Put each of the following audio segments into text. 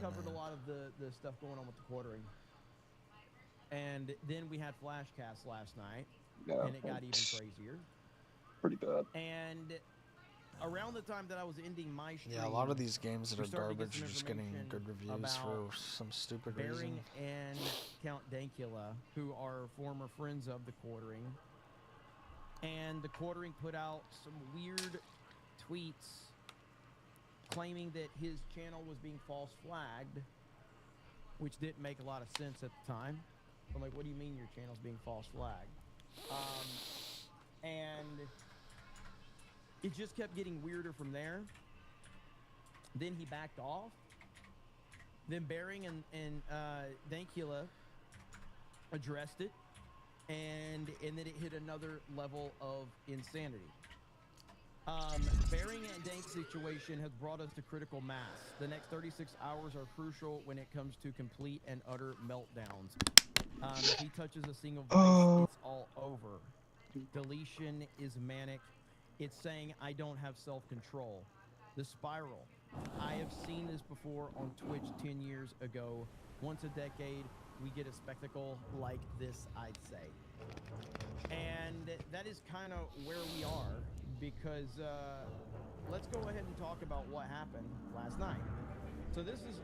covered a lot of the stuff going on with the quartering. And then we had Flashcast last night, and it got even crazier. Pretty bad. And around the time that I was ending my stream, Yeah, a lot of these games that are garbage are just getting information good reviews for some stupid reason. Bearing and Count Dankula, who are former friends of the quartering. And the quartering put out some weird tweets claiming that his channel was being false flagged, which didn't make a lot of sense at the time. I'm like, what do you mean your channel's being false flagged? And it just kept getting weirder from there. Then he backed off. Then Bearing and Dankula addressed it, and then it hit another level of insanity. Bearing and Dank's situation has brought us to critical mass. The next 36 hours are crucial when it comes to complete and utter meltdowns. If he touches a single voice, it's all over. Deletion is manic. It's saying I don't have self-control. The spiral. I have seen this before on Twitch 10 years ago. Once a decade, we get a spectacle like this, I'd say. And that is kind of where we are, because let's go ahead and talk about what happened last night. So this is,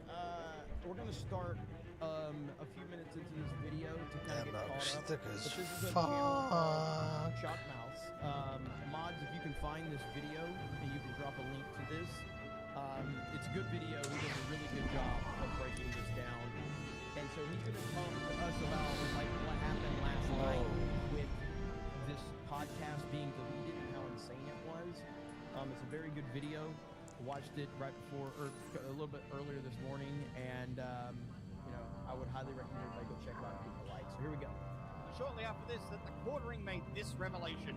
we're going to start a few minutes into this video to kind of get caught up. But this is a channel called Shock Mouse. Mods, if you can find this video and you can drop a link to this, it's a good video. He does a really good job of breaking this down. And so he's going to talk to us about like what happened last night with this podcast being deleted and how insane it was. It's a very good video. I watched it right before, or a little bit earlier this morning, and you know, I would highly recommend everybody go check it out and give it a like. So here we go. Shortly after this, that the quartering made this revelation.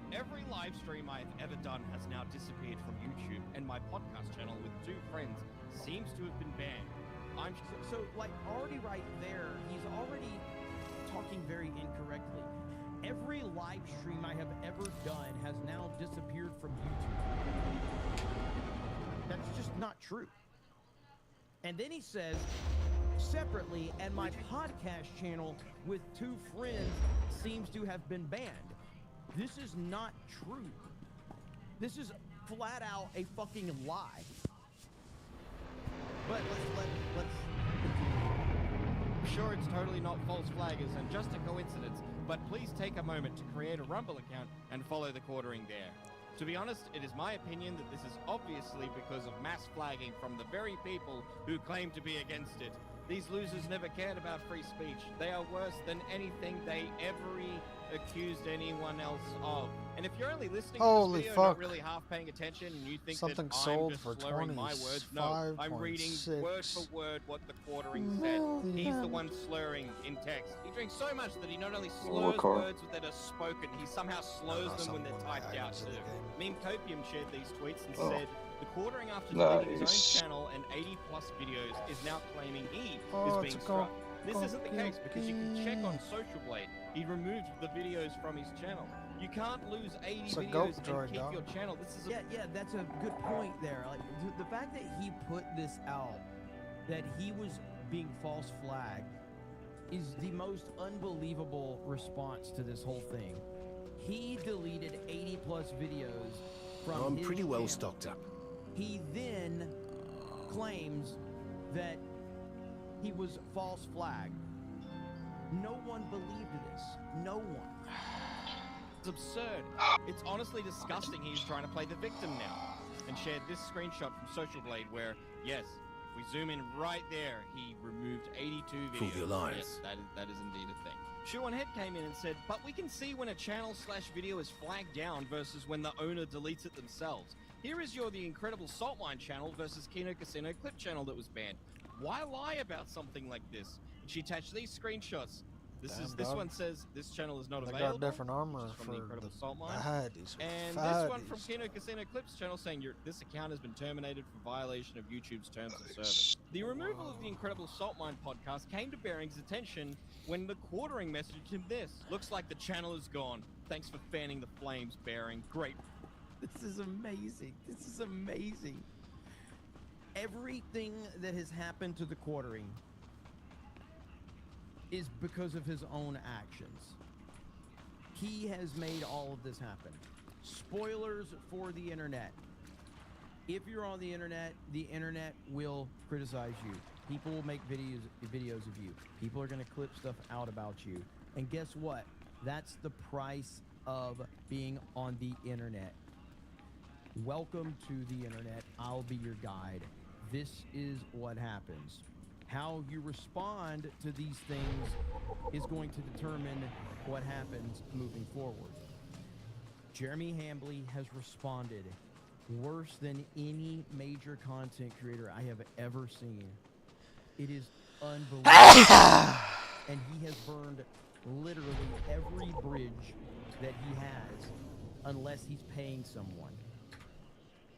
Every live stream I've ever done has now disappeared from YouTube, and my podcast channel with 2 friends seems to have been banned. So like already right there, he's already talking very incorrectly. Every live stream I have ever done has now disappeared from YouTube. That's just not true. And then he says, separately, and my podcast channel with 2 friends seems to have been banned. This is not true. This is flat out a fucking lie. But let's continue. I'm sure it's totally not false flaggers and just a coincidence, but please take a moment to create a Rumble account and follow the quartering there. To be honest, it is my opinion that this is obviously because of mass flagging from the very people who claim to be against it. These losers never cared about free speech. They are worse than anything they ever accused anyone else of. And if you're only listening to this video, not really half paying attention, and you think that I'm just slurring my words, no, I'm reading word for word what the quartering said. He's the one slurring in text. He drinks so much that he not only slurs words that are spoken, he somehow slows them when they're typed out too. Meme Copium shared these tweets and said, the quartering after deleting his own channel and 80+ videos is now claiming he is being struck. This isn't the case because you can check on Social Blade. He removed the videos from his channel. You can't lose 80 videos and keep your channel. This is yeah, that's a good point there. Like the fact that he put this out, that he was being false flagged, is the most unbelievable response to this whole thing. He deleted 80+ videos from his pretty well channel. stocked up. He then claims that he was false flagged. No one believed this. No one. It's absurd. It's honestly disgusting he's trying to play the victim now. And shared this screenshot from Social Blade where, yes, if we zoom in right there, he removed 82 videos. Fool your lies. Yes, that is indeed a thing. Shoe on Head came in and said, but we can see when a channel/video is flagged down versus when the owner deletes it themselves. Here is the Incredible Saltmine channel versus Kino Casino Clip channel that was banned. Why lie about something like this? And she attached these screenshots. This one says this channel is not available. They got different armor from for the Incredible Saltmine. baddies. And this one from Kino Casino Clips channel saying this account has been terminated for violation of YouTube's terms of service. The removal of the Incredible Saltmine podcast came to Bearing's attention when the quartering messaged him this. Looks like the channel is gone. Thanks for fanning the flames, Bearing. Great. This is amazing. This is amazing. everything that has happened to the quartering is because of his own actions. He has made all of this happen. Spoilers for the internet. If you're on the internet will criticize you. People will make videos of you. People are going to clip stuff out about you. And guess what? That's the price of being on the internet. Welcome to the internet. I'll be your guide. This is what happens. How you respond to these things is going to determine what happens moving forward. Jeremy Hambley has responded worse than any major content creator I have ever seen. It is unbelievable. And he has burned literally every bridge that he has, unless he's paying someone.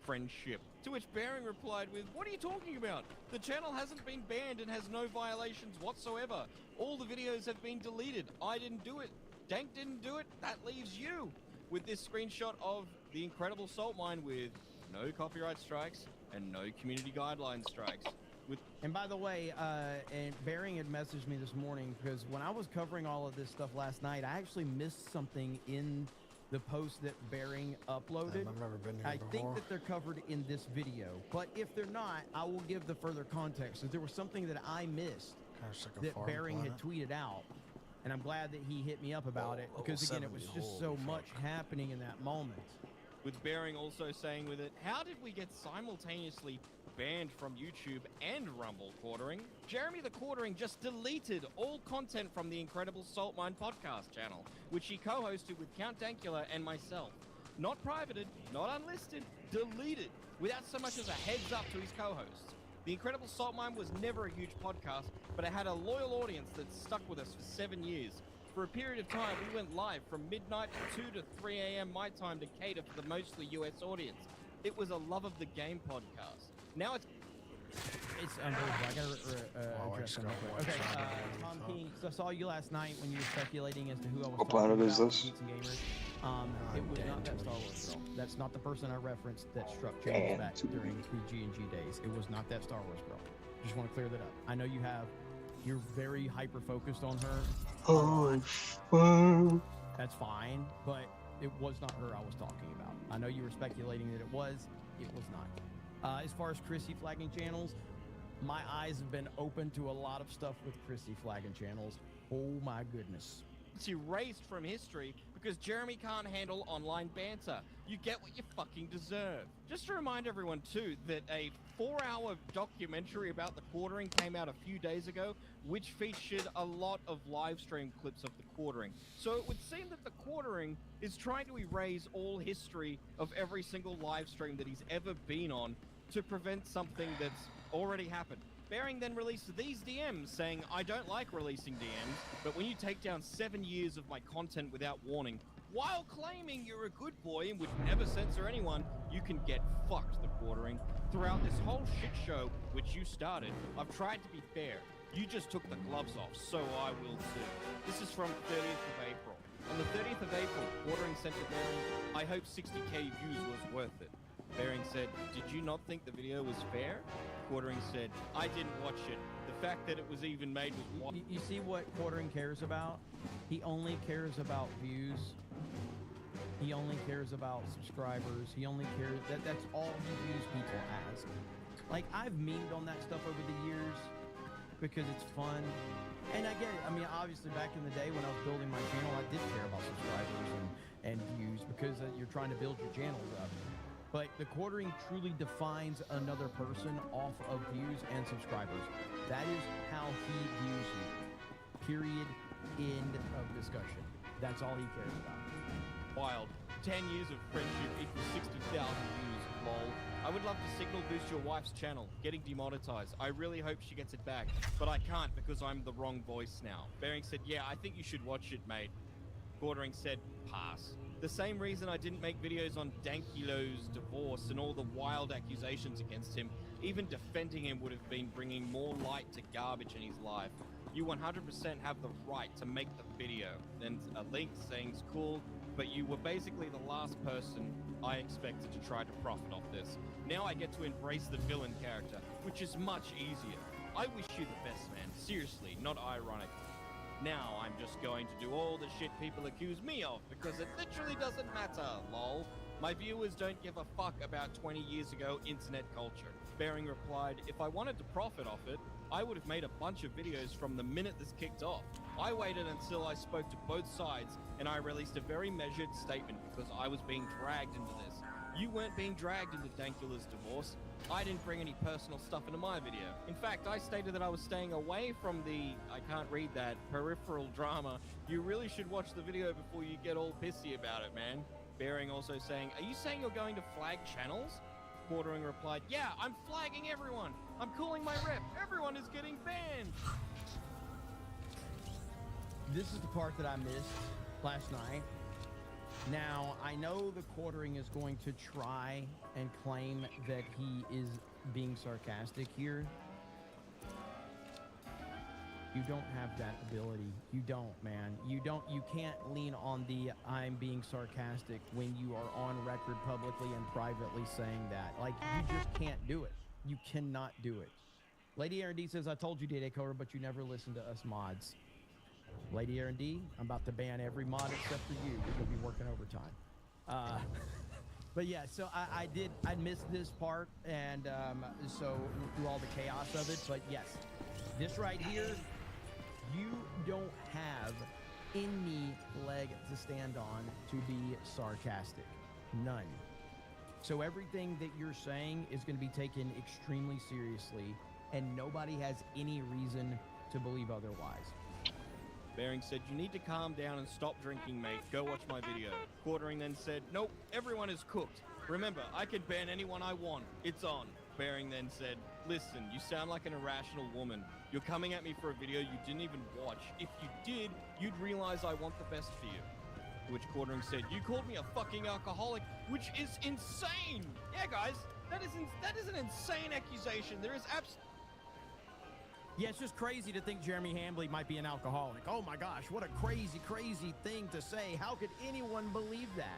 Friendship. To which Bearing replied with, "What are you talking about? The channel hasn't been banned and has no violations whatsoever. All the videos have been deleted. I didn't do it. Dank didn't do it. That leaves you." With this screenshot of the incredible salt mine with no copyright strikes and no community guideline strikes. And by the way, and Bearing had messaged me this morning because when I was covering all of this stuff last night, I actually missed something in the post that Bearing uploaded. I've never been here I before. think that they're covered in this video, but if they're not, I will give the further context. So there was something that I missed that Bearing had tweeted out, and I'm glad that he hit me up about it because again, it was just so much happening in that moment. With Bearing also saying with it, "How did we get simultaneously banned from YouTube and Rumble quartering? Jeremy the Quartering just deleted all content from the Incredible Salt Mine podcast channel, which he co-hosted with Count Dankula and myself. Not privated, not unlisted, deleted, without so much as a heads up to his co-hosts. The Incredible Salt Mine was never a huge podcast, but it had a loyal audience that stuck with us for 7 years. For a period of time, we went live from midnight to 2 to 3 a.m. my time to cater for the mostly US audience. It was a love of the game podcast. Now it's unbelievable. I gotta address something quick. Okay, Tom King, so I saw you last night when you were speculating as to who I was What talking planet about is this? with Geeks and Gamers. It was not that Star Wars girl. That's not the person I referenced that struck channels back during the G&G days. It was not that Star Wars girl. Just want to clear that up. I know you're very hyper-focused on her. Oh, That's fine, but it was not her I was talking about. I know you were speculating that it was not. As far as Chrissy flagging channels, my eyes have been open to a lot of stuff with Chrissy flagging channels. Oh my goodness. It's erased from history because Jeremy can't handle online banter. You get what you fucking deserve. Just to remind everyone too that a 4-hour documentary about the quartering came out a few days ago, which featured a lot of live stream clips of the quartering. So it would seem that the quartering is trying to erase all history of every single live stream that he's ever been on to prevent something that's already happened. Bearing then released these DMs saying, "I don't like releasing DMs, but when you take down 7 years of my content without warning, while claiming you're a good boy and would never censor anyone, you can get fucked, the quartering. Throughout this whole shit show, which you started, I've tried to be fair. You just took the gloves off, so I will too." This is from 30th of April. On the 30th of April, Quartering sent to Bearing, "I hope 60k views was worth it." Bearing said, "Did you not think the video was fair?" Quartering said, "I didn't watch it. The fact that it was even made was what." You see what Quartering cares about? He only cares about views. He only cares about subscribers. He only cares that's all he views people as. Like, I've memed on that stuff over the years because it's fun. And I get it. I mean, obviously back in the day when I was building my channel, I did care about subscribers and views because you're trying to build your channels up. But the quartering truly defines another person off of views and subscribers. That is how he views you. Period. End of discussion. That's all he cares about. Wild. 10 years of friendship equals 60,000 views, lol. I would love to signal boost your wife's channel, getting demonetized. I really hope she gets it back, but I can't because I'm the wrong voice now. Bearing said, "Yeah, I think you should watch it, mate." Quartering said, "Pass." The same reason I didn't make videos on Dankulo's divorce and all the wild accusations against him. Even defending him would have been bringing more light to garbage in his life. You 100% have the right to make the video. Then a link saying it's cool, but you were basically the last person I expected to try to profit off this. Now I get to embrace the villain character, which is much easier. I wish you the best, man. Seriously, not ironically. Now I'm just going to do all the shit people accuse me of, because it literally doesn't matter, lol. My viewers don't give a fuck about 20 years ago internet culture. Bearing replied, if I wanted to profit off it, I would have made a bunch of videos from the minute this kicked off. I waited until I spoke to both sides, and I released a very measured statement because I was being dragged into this. You weren't being dragged into Dankula's divorce. I didn't bring any personal stuff into my video. In fact, I stated that I was staying away from the, I can't read that, peripheral drama. You really should watch the video before you get all pissy about it, man. Bearing also saying, are you saying you're going to flag channels? Quartering replied, yeah, I'm flagging everyone. I'm cooling my rep. Everyone is getting banned. This is the part that I missed last night. Now, I know the Quartering is going to try and claim that he is being sarcastic here. You don't have that ability. You don't, man. You can't lean on the I'm being sarcastic when you are on record publicly and privately saying that. Like, you just can't do it. You cannot do it. Lady Aaron D says, I told you, D-Day Coder, but you never listened to us mods. Lady Aaron D, I'm about to ban every mod except for you. You're going to be working overtime. But yeah, so I missed this part, and so through all the chaos of it. But yes, this right here, you don't have any leg to stand on to be sarcastic. None. So everything that you're saying is going to be taken extremely seriously, and nobody has any reason to believe otherwise. Bearing said, you need to calm down and stop drinking, mate. Go watch my video. Quartering then said, nope, everyone is cooked. Remember, I can ban anyone I want. It's on. Bearing then said, listen, you sound like an irrational woman. You're coming at me for a video you didn't even watch. If you did, you'd realize I want the best for you. To which Quartering said, you called me a fucking alcoholic, which is insane. Yeah, guys, that is an insane accusation. There is absolutely... Yeah, it's just crazy to think Jeremy Hambley might be an alcoholic. Oh my gosh, what a crazy, crazy thing to say. How could anyone believe that?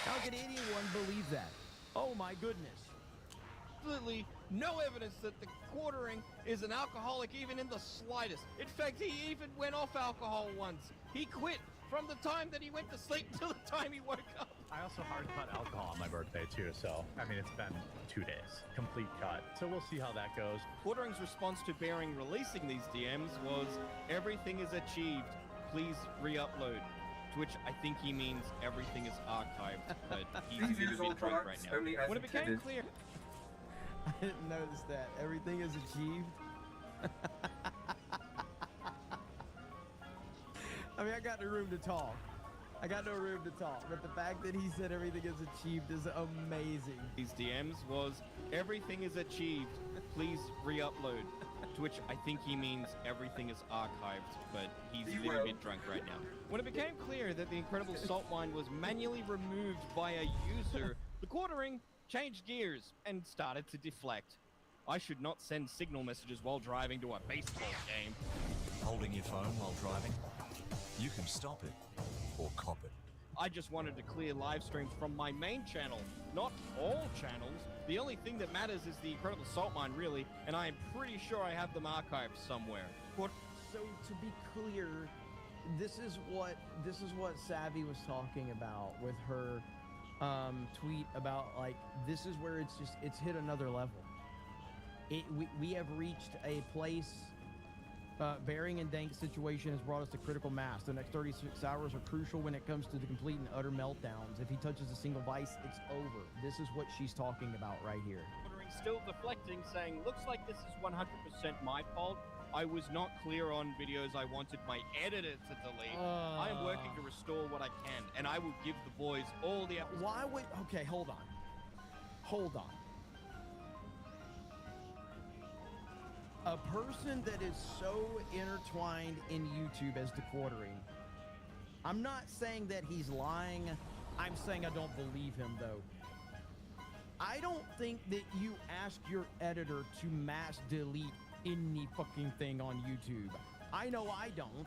How could anyone believe that? Oh my goodness. Absolutely no evidence that the Quartering is an alcoholic even in the slightest. In fact, he even went off alcohol once. He quit from the time that he went to sleep till the time he woke up. I also hard cut alcohol on my birthday too, so I mean it's been 2 days, complete cut. So we'll see how that goes. Quartering's response to Bearing releasing these DMs was, everything is achieved, please re-upload. To which I think he means everything is archived, but he's a bit drunk right now. When it became clear... I didn't notice that. Everything is achieved. I mean, I got no room to talk. I got no room to talk, but the fact that he said everything is achieved is amazing. These DMs was, everything is achieved, please re-upload. To which I think he means everything is archived, but he's a little bit drunk right now. When it became clear that the Incredible Salt Mine was manually removed by a user, the Quartering changed gears and started to deflect. I should not send signal messages while driving to a baseball game. Holding your phone while driving? You can stop it or cop it. I just wanted to clear live streams from my main channel, not all channels. The only thing that matters is the Incredible Salt Mine, really, and I am pretty sure I have them archived somewhere. But so to be clear, this is what Savvy was talking about with her tweet about, like, this is where it's hit another level. We have reached a place. Bearing and Dank's situation has brought us to critical mass. The next 36 hours are crucial when it comes to the complete and utter meltdowns. If he touches a single vice, it's over. This is what she's talking about right here. Still deflecting, saying, looks like this is 100% my fault. I was not clear on videos I wanted my editor to delete. I am working to restore what I can, and I will give the boys all the episodes. Why would... Okay, hold on. Hold on. A person that is so intertwined in YouTube as the Quartering, I'm not saying that he's lying. I'm saying I don't believe him, though. I don't think that you ask your editor to mass delete any fucking thing on YouTube. I know I don't.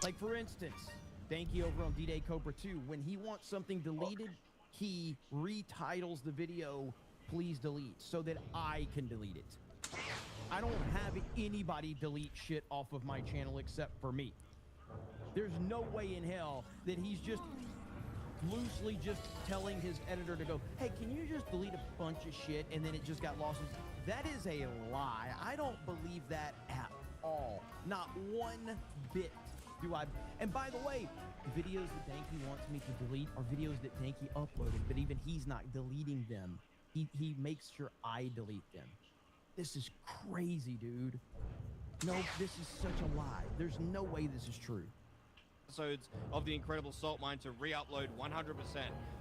Like, for instance, Danky over on D-Day Cobra 2, when he wants something deleted, he retitles the video, please delete, so that I can delete it. I don't have anybody delete shit off of my channel except for me. There's no way in hell that he's just loosely just telling his editor to go, hey, can you just delete a bunch of shit and then it just got lost? That is a lie. I don't believe that at all. Not one bit do I. And by the way, the videos that Danky wants me to delete are videos that Danky uploaded, but even he's not deleting them. He makes sure I delete them. This is crazy, dude. No, this is such a lie. There's no way this is true. Episodes of the Incredible Salt Mine to re-upload 100%.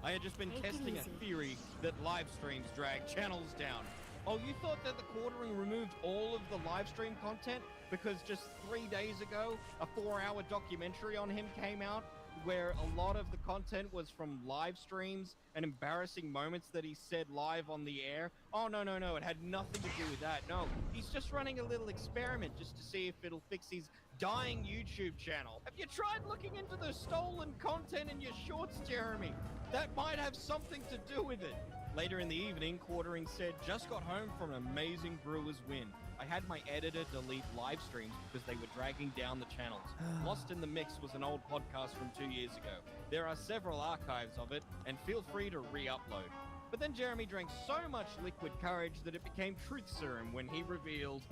I had just been testing a theory that live streams drag channels down. Oh, you thought that the quartering removed all of the live stream content because just 3 days ago, a 4-hour documentary on him came out where a lot of the content was from live streams and embarrassing moments that he said live on the air? Oh, no, no, no, it had nothing to do with that. No, he's just running a little experiment just to see if it'll fix his dying YouTube channel. Have you tried looking into the stolen content in your shorts, Jeremy? That might have something to do with it. Later in the evening, Quartering said, just got home from an amazing Brewers win. I had my editor delete live streams because they were dragging down the channels. Lost in the Mix was an old podcast from 2 years ago. There are several archives of it, and feel free to re-upload. But then Jeremy drank so much liquid courage that it became truth serum when he revealed,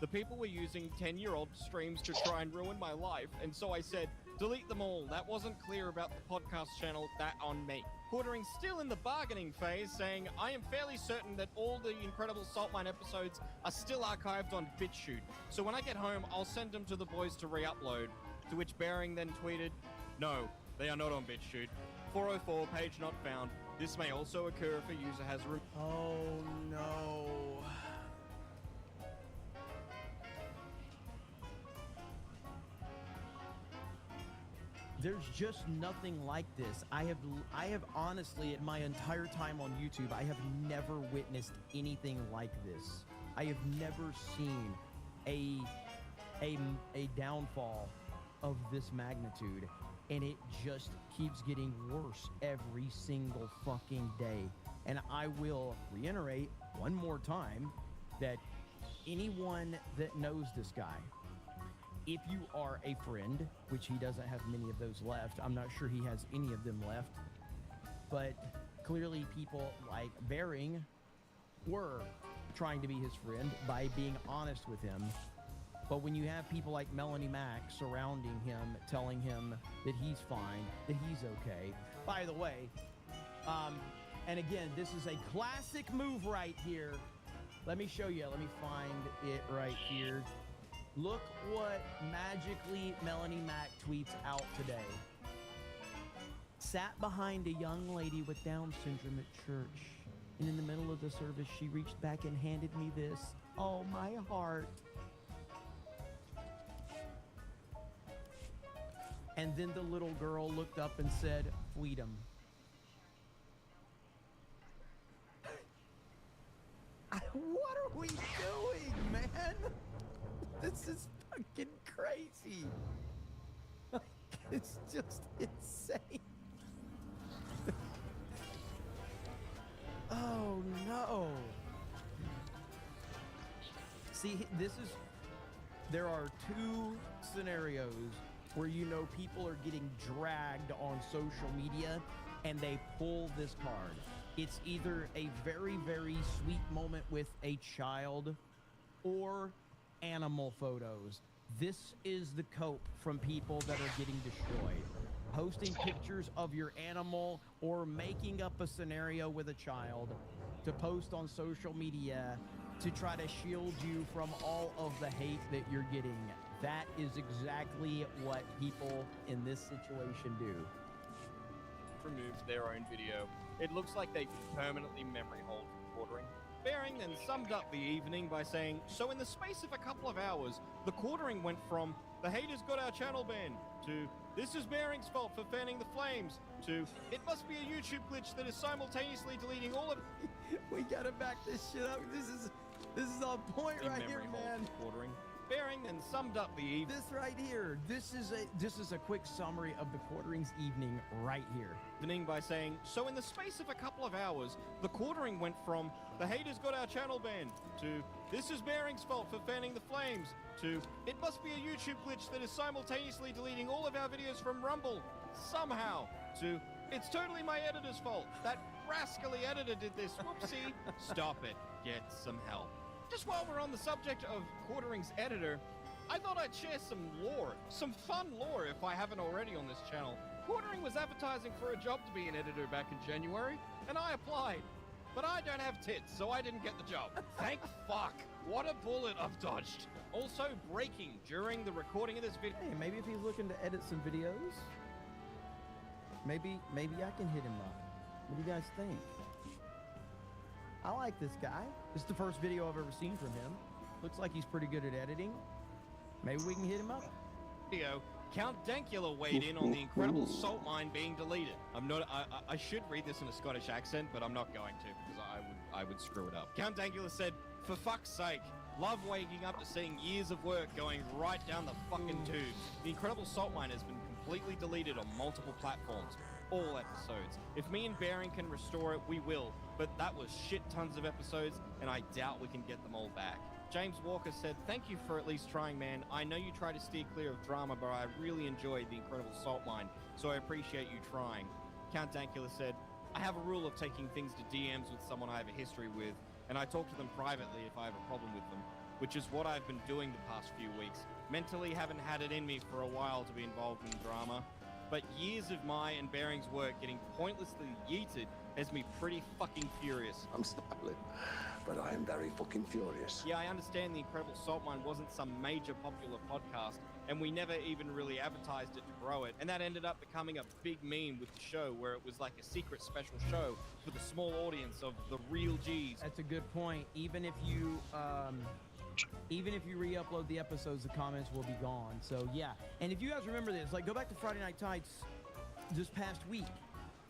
the people were using 10-year-old streams to try and ruin my life, and so I said, delete them all. That wasn't clear about the podcast channel, that on me. Quartering still in the bargaining phase, saying, I am fairly certain that all the Incredible Salt Mine episodes are still archived on BitChute. So when I get home, I'll send them to the boys to re-upload. To which Bering then tweeted, no, they are not on BitChute. 404, page not found. This may also occur if a user has... Oh, no. There's just nothing like this. I have honestly, in my entire time on YouTube, I have never witnessed anything like this. I have never seen a downfall of this magnitude, and it just keeps getting worse every single fucking day. And I will reiterate one more time that anyone that knows this guy, if you are a friend, which he doesn't have many of those left, I'm not sure he has any of them left, but clearly people like Bering were trying to be his friend by being honest with him. But when you have people like Melanie Mack surrounding him, telling him that he's fine, that he's okay. By the way, and again, this is a classic move right here. Let me show you. Let me find it right here. Look what magically Melanie Mack tweets out today. Sat behind a young lady with Down syndrome at church, and in the middle of the service, she reached back and handed me this. Oh, my heart. And then the little girl looked up and said, freedom. What are we doing, man? This is fucking crazy. It's just insane. Oh no. See, there are two scenarios where you know people are getting dragged on social media and they pull this card. It's either a very, very sweet moment with a child or animal photos. This is the cope from people that are getting destroyed. Posting pictures of your animal or making up a scenario with a child to post on social media to try to shield you from all of the hate that you're getting. That is exactly what people in this situation do. Removed their own video. It looks like they permanently memory hold Quartering. Bering then summed up the evening by saying, so in the space of a couple of hours, the Quartering went from, the haters got our channel banned, to, this is Bering's fault for fanning the flames, to, it must be a YouTube glitch that is simultaneously deleting all of... We gotta back this shit up. This is on point right here, man. Quartering. Bering and summed up the evening. This right here, this is a quick summary of the Quartering's evening right here. By saying, so in the space of a couple of hours, the Quartering went from the haters got our channel banned to this is Bearing's fault for fanning the flames to it must be a YouTube glitch that is simultaneously deleting all of our videos from Rumble somehow to it's totally my editor's fault. That rascally editor did this. Whoopsie. Stop it. Get some help. Just while we're on the subject of Quartering's editor, I thought I'd share some lore, some fun lore if I haven't already on this channel. Quartering was advertising for a job to be an editor back in January, and I applied. But I don't have tits, so I didn't get the job. Thank fuck. What a bullet I've dodged. Also breaking during the recording of this video. Hey, maybe if he's looking to edit some videos, maybe I can hit him up. What do you guys think? I like this guy. This is the first video I've ever seen from him. Looks like he's pretty good at editing. Maybe we can hit him up. Video. Count Dankula weighed in on the incredible salt mine being deleted. I should read this in a Scottish accent, but I'm not going to because I would screw it up. Count Dankula said, for fuck's sake, love waking up to seeing years of work going right down the fucking tubes. The incredible salt mine has been completely deleted on multiple platforms. All episodes. If me and Bearing can restore it, we will. But that was shit tons of episodes, and I doubt we can get them all back. James Walker said, thank you for at least trying, man. I know you try to steer clear of drama, but I really enjoyed the incredible salt mine, so I appreciate you trying. Count Dankula said, I have a rule of taking things to DMs with someone I have a history with, and I talk to them privately if I have a problem with them, which is what I've been doing the past few weeks. Mentally haven't had it in me for a while to be involved in drama, but years of my and Bearing's work getting pointlessly yeeted has me pretty fucking furious. I'm smiling, but I am very fucking furious. Yeah, I understand the Incredible Salt Mine wasn't some major popular podcast, and we never even really advertised it to grow it, and that ended up becoming a big meme with the show, where it was like a secret special show for the small audience of the real G's. That's a good point. Even if you re-upload the episodes, the comments will be gone. So yeah, and if you guys remember this, like go back to Friday Night Tights this past week,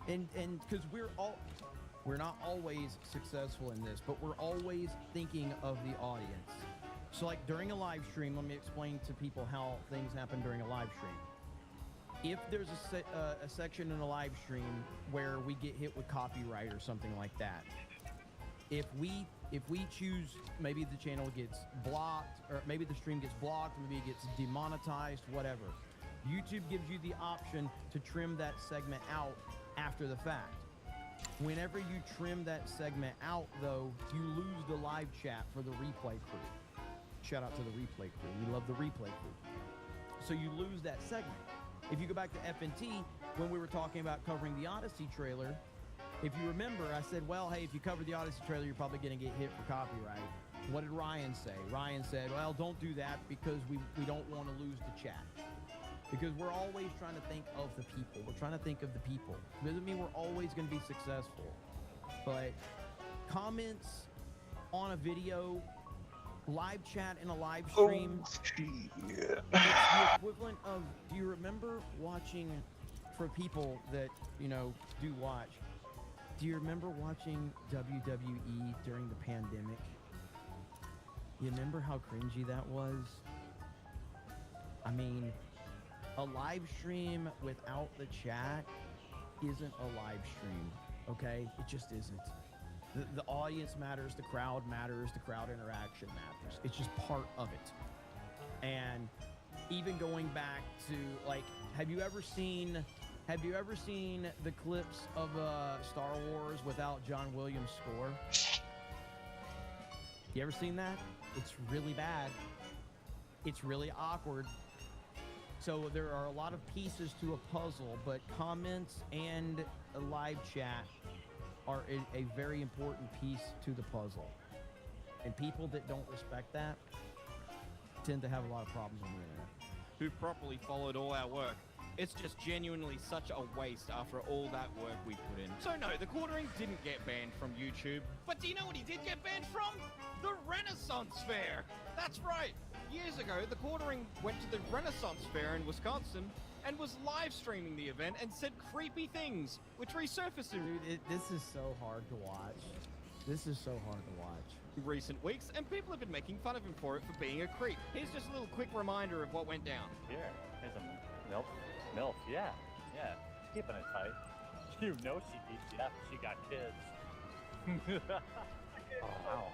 and because we're not always successful in this, but we're always thinking of the audience. So like during a live stream, let me explain to people how things happen during a live stream. If there's a section in a live stream where we get hit with copyright or something like that, if we choose, maybe the channel gets blocked, or maybe the stream gets blocked, maybe it gets demonetized, whatever, YouTube gives you the option to trim that segment out after the fact. Whenever you trim that segment out, though, you lose the live chat for the replay crew. Shout out to the replay crew. We love the replay crew. So you lose that segment. If you go back to FNT, when we were talking about covering the Odyssey trailer, if you remember, I said, well, hey, if you cover the Odyssey trailer, you're probably going to get hit for copyright. What did Ryan say? Ryan said, well, don't do that because we don't want to lose the chat. Because we're always trying to think of the people. We're trying to think of the people. It doesn't mean we're always going to be successful. But comments on a video, live chat in a live stream, it's the equivalent of, do you remember watching, for people that, you know, do watch, do you remember watching WWE during the pandemic? You remember how cringy that was? I mean, a live stream without the chat isn't a live stream, okay? It just isn't. The audience matters, the crowd interaction matters. It's just part of it. And even going back to, like, have you ever seen the clips of Star Wars without John Williams' score? You ever seen that? It's really bad. It's really awkward. So there are a lot of pieces to a puzzle, but comments and a live chat are a very important piece to the puzzle. And people that don't respect that tend to have a lot of problems on the internet. Who properly followed all our work. It's just genuinely such a waste after all that work we put in. So no, the Quartering didn't get banned from YouTube. But do you know what he did get banned from? The Renaissance Fair! That's right! Years ago, the Quartering went to the Renaissance Fair in Wisconsin and was live streaming the event and said creepy things, which resurfaced. Dude, this is so hard to watch. This is so hard to watch. recent weeks, and people have been making fun of him for it for being a creep. Here's just a little quick reminder of what went down. Here, here's a milf. Yeah, keeping it tight. You know she beats you up. She got kids. Oh, wow.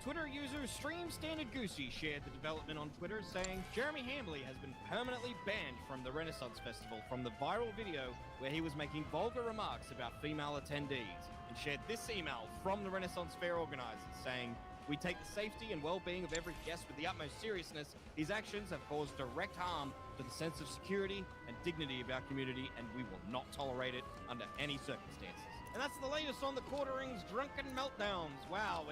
Twitter user Stream Standard Goosey shared the development on Twitter, saying Jeremy Hambley has been permanently banned from the Renaissance Festival from the viral video where he was making vulgar remarks about female attendees, and shared this email from the Renaissance Fair organizers saying, "We take the safety and well-being of every guest with the utmost seriousness. These actions have caused direct harm to the sense of security and dignity of our community, and we will not tolerate it under any circumstances." And that's the latest on the Quartering's drunken meltdowns. Wow,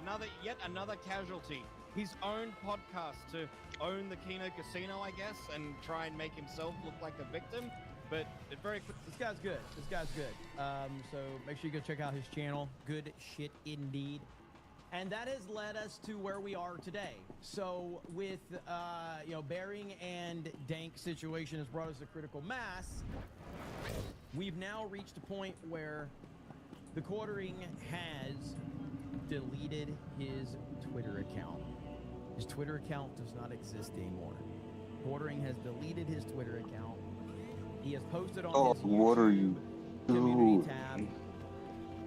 yet another casualty. His own podcast to own the Kino Casino, I guess, and try and make himself look like a victim. But it very quick. This guy's good. So make sure you go check out his channel. Good shit indeed. And that has led us to where we are today. So with Bearing and Dank situation has brought us to critical mass. We've now reached a point where the Quartering has deleted his Twitter account. His Twitter account does not exist anymore. Quartering has deleted his Twitter account. He has posted on his what are you community doing? tab,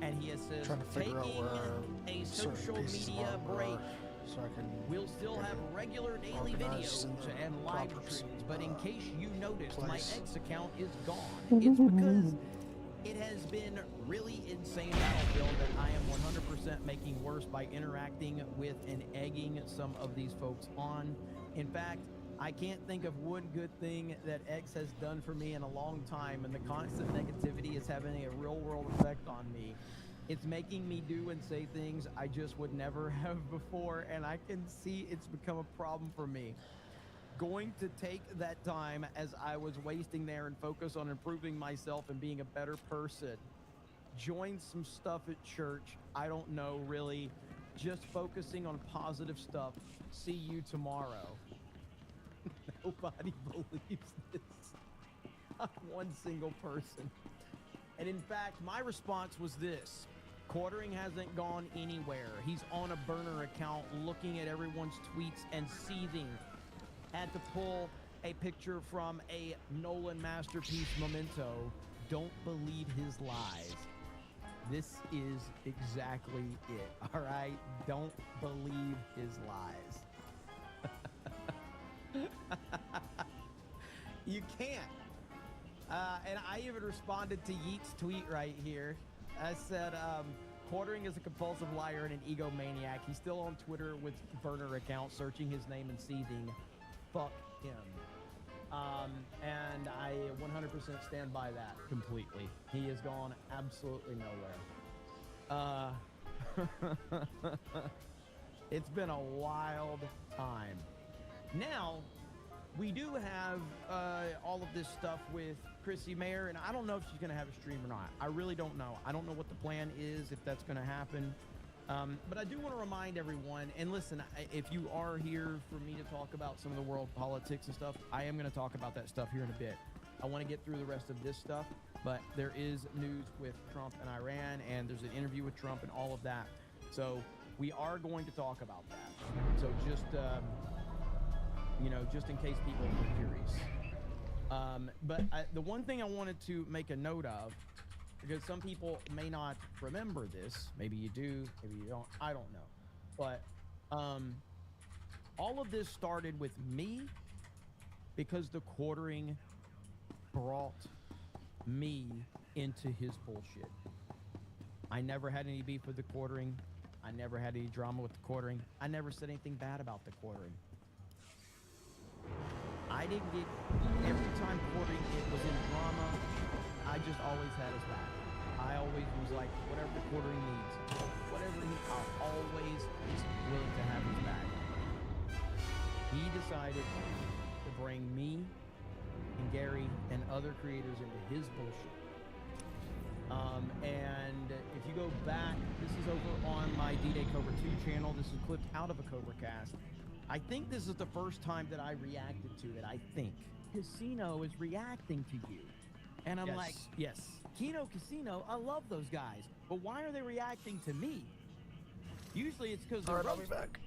and he has said, Trying to figure out taking where a certain social pieces of media armor break. are, so I can We'll still have regular daily organize videos in the and live proper, streams, but in case you noticed, my place. X account is gone. It's because it has been really insane battlefield that I am 100% making worse by interacting with and egging some of these folks on. In fact, I can't think of one good thing that X has done for me in a long time, and the constant negativity is having a real-world effect on me. It's making me do and say things I just would never have before, and I can see it's become a problem for me. Going to take that time as I was wasting there and focus on improving myself and being a better person. Join some stuff at church. I don't know, really. Just focusing on positive stuff. See you tomorrow. Nobody believes this. Not one single person. And in fact, my response was this. Quartering hasn't gone anywhere. He's on a burner account looking at everyone's tweets and seething. Had to pull a picture from a Nolan masterpiece memento. Don't believe his lies. This is exactly it. All right? Don't believe his lies. You can't. And I even responded to Yeet's tweet right here. I said, Quartering is a compulsive liar and an egomaniac. He's still on Twitter with burner account, searching his name and seething. Fuck him. And I 100% stand by that completely. He has gone absolutely nowhere. It's been a wild time. Now, we do have all of this stuff with Chrissy Mayer, and I don't know if she's going to have a stream or not. I really don't know. I don't know what the plan is, if that's going to happen. But I do want to remind everyone, and listen, if you are here for me to talk about some of the world politics and stuff, I am going to talk about that stuff here in a bit. I want to get through the rest of this stuff, but there is news with Trump and Iran, and there's an interview with Trump and all of that. So we are going to talk about that. So just, just in case people are curious. But the one thing I wanted to make a note of, because some people may not remember this, maybe you do, maybe you don't, I don't know. But all of this started with me because the Quartering brought me into his bullshit. I never had any beef with the Quartering. I never had any drama with the Quartering. I never said anything bad about the Quartering. I didn't get, every time Quartering was in drama, I just always had his back. I always was like, whatever the Quartering needs, I'll always be willing to have his back. He decided to bring me and Gary and other creators into his bullshit. And if you go back, this is over on my D-Day Cobra 2 channel. This is clipped out of a Cobra cast. I think this is the first time that I reacted to it. I think Casino is reacting to you. And I'm like, yes, Kino Casino, I love those guys. But why are they reacting to me? Usually it's because All they're right, I'll be roasted. back.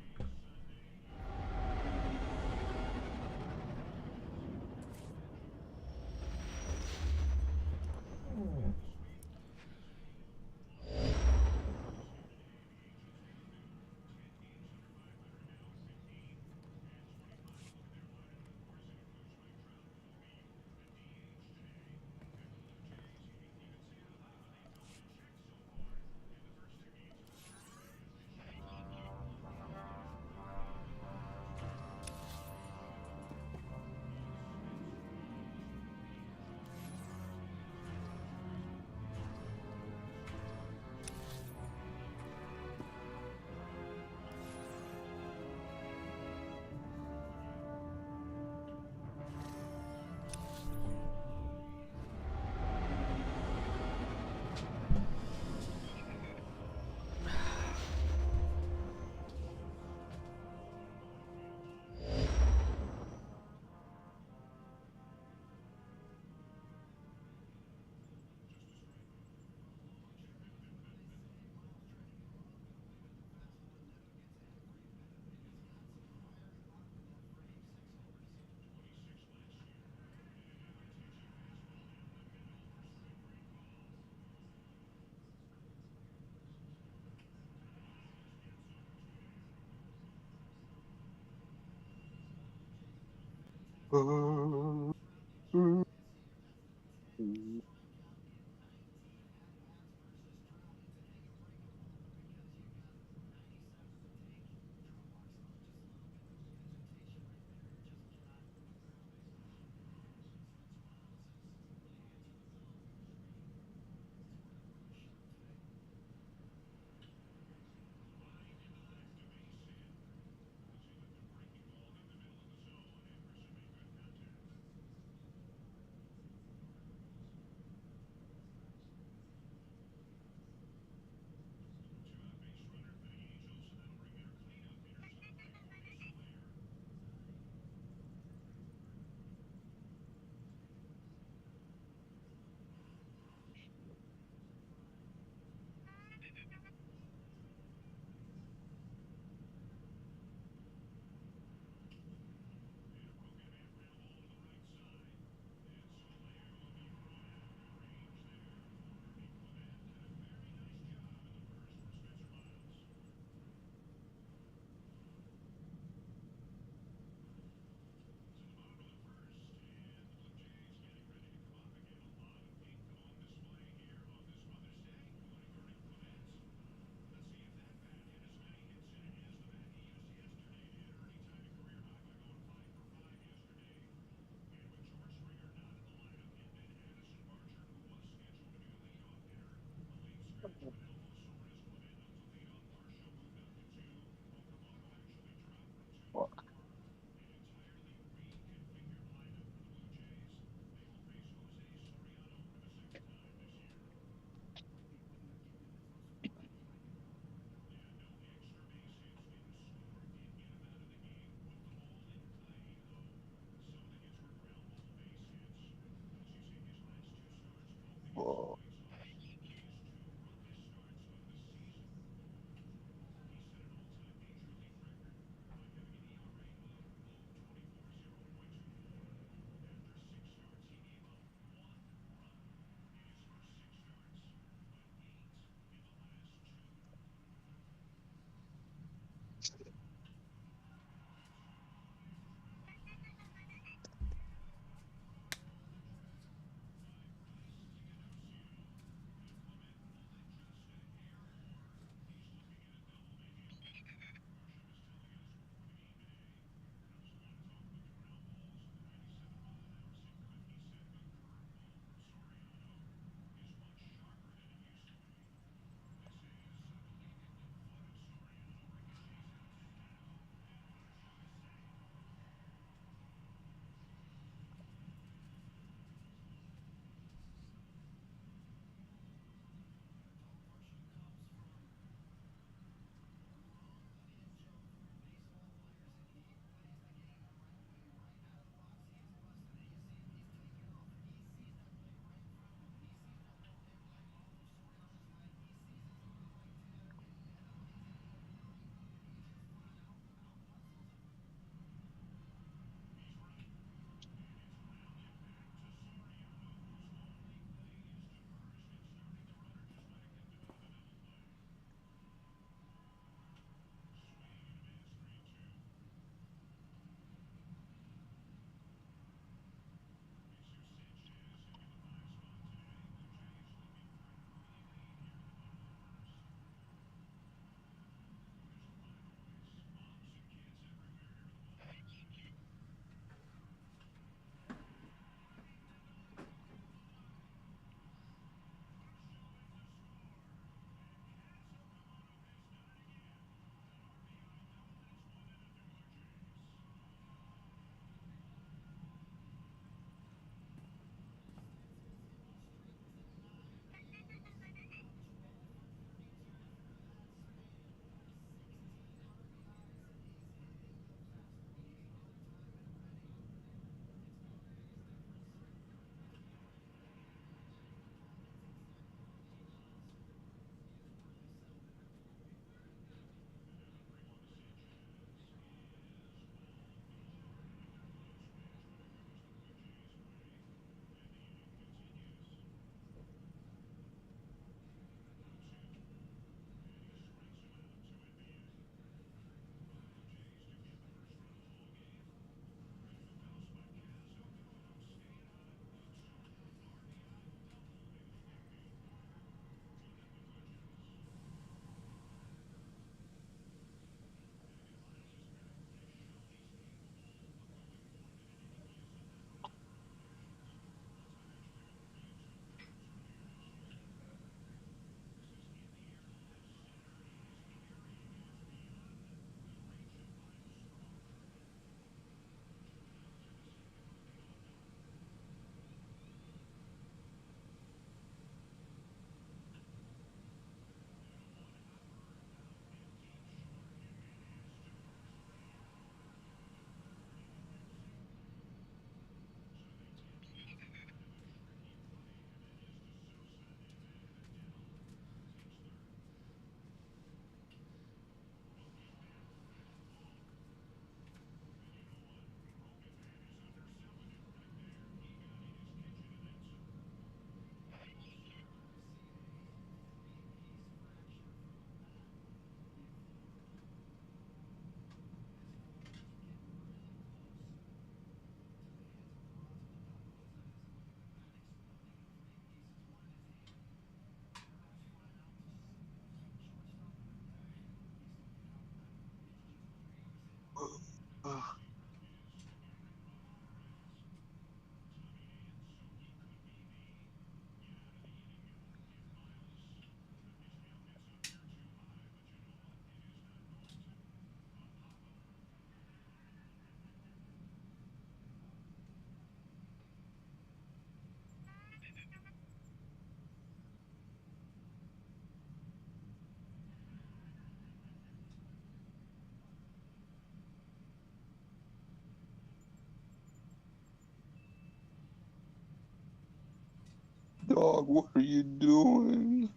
Dog, what are you doing?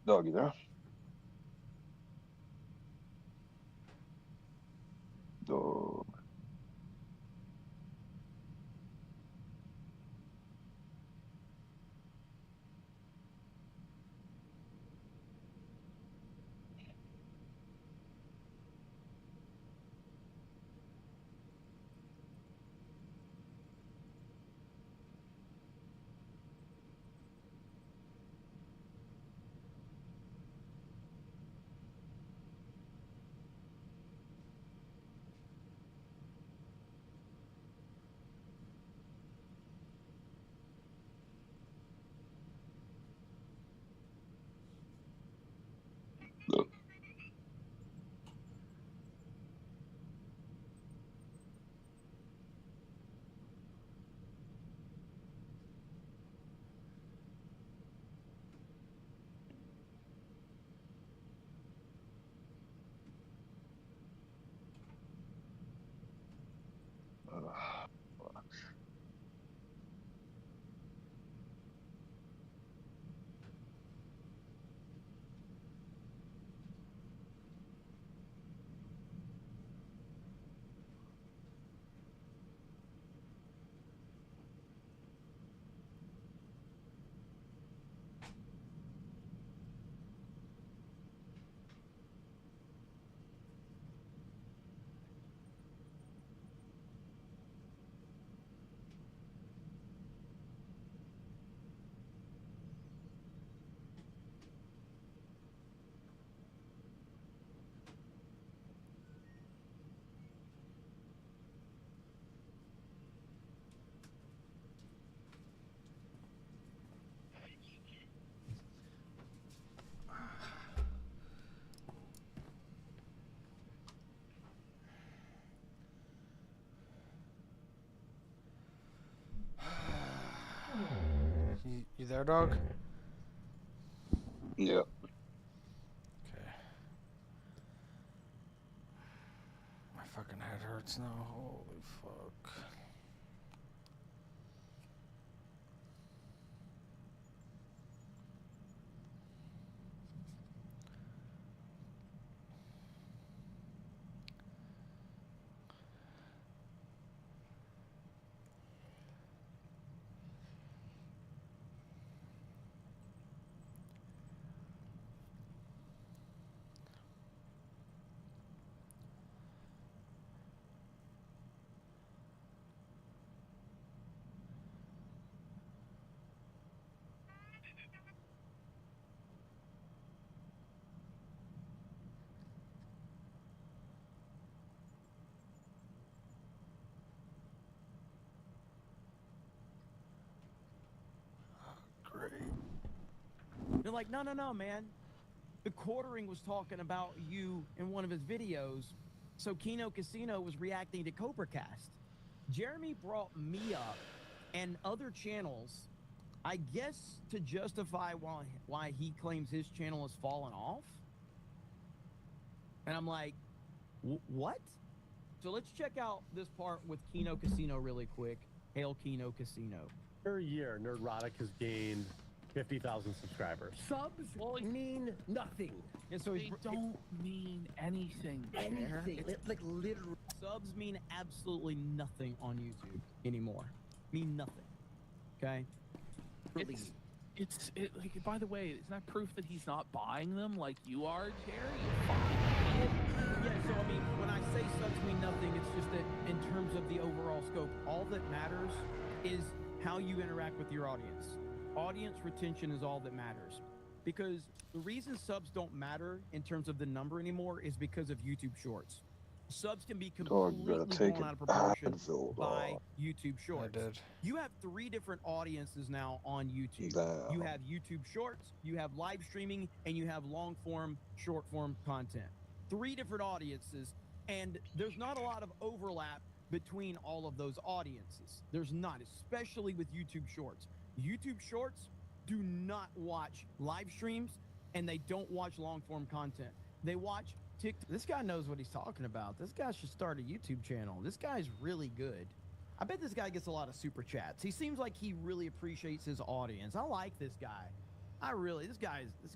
Dog, you there? Dog. Look. Fuck. You there, dog? Yeah. Okay. My fucking head hurts now. Holy fuck. Great. They're like, no, no, no, man. The quartering was talking about you in one of his videos, so Kino Casino was reacting to Cobra Cast. Jeremy brought me up and other channels, I guess, to justify why he claims his channel has fallen off. And I'm like, what? So let's check out this part with Kino Casino really quick. Hail Kino Casino. Per year, Nerdrotic has gained 50,000 subscribers. Subs mean nothing. And so They don't mean anything. anything. Like literally. Subs mean absolutely nothing on YouTube anymore. Mean nothing. Okay? Really. Like, by the way, isn't that proof that he's not buying them like you are, Jerry? You fucking idiot. Yeah, so I mean, when I say subs mean nothing, it's just that in terms of the overall scope, all that matters is how you interact with your audience. Audience retention is all that matters. Because the reason subs don't matter in terms of the number anymore is because of YouTube Shorts. Subs can be Dog, you completely gotta take blown an out of proportion Advil, by dog. YouTube I Shorts. did. You have 3 different audiences now on YouTube. Damn. You have YouTube Shorts, you have live streaming, and you have long form, short form content. 3 different audiences, and there's not a lot of overlap between all of those audiences. There's not, especially with YouTube Shorts. YouTube Shorts do not watch live streams, and they don't watch long form content. They watch TikTok. This guy knows what he's talking about. This guy should start a YouTube channel. This guy's really good. I bet this guy gets a lot of super chats. He seems like he really appreciates his audience. I like this guy. This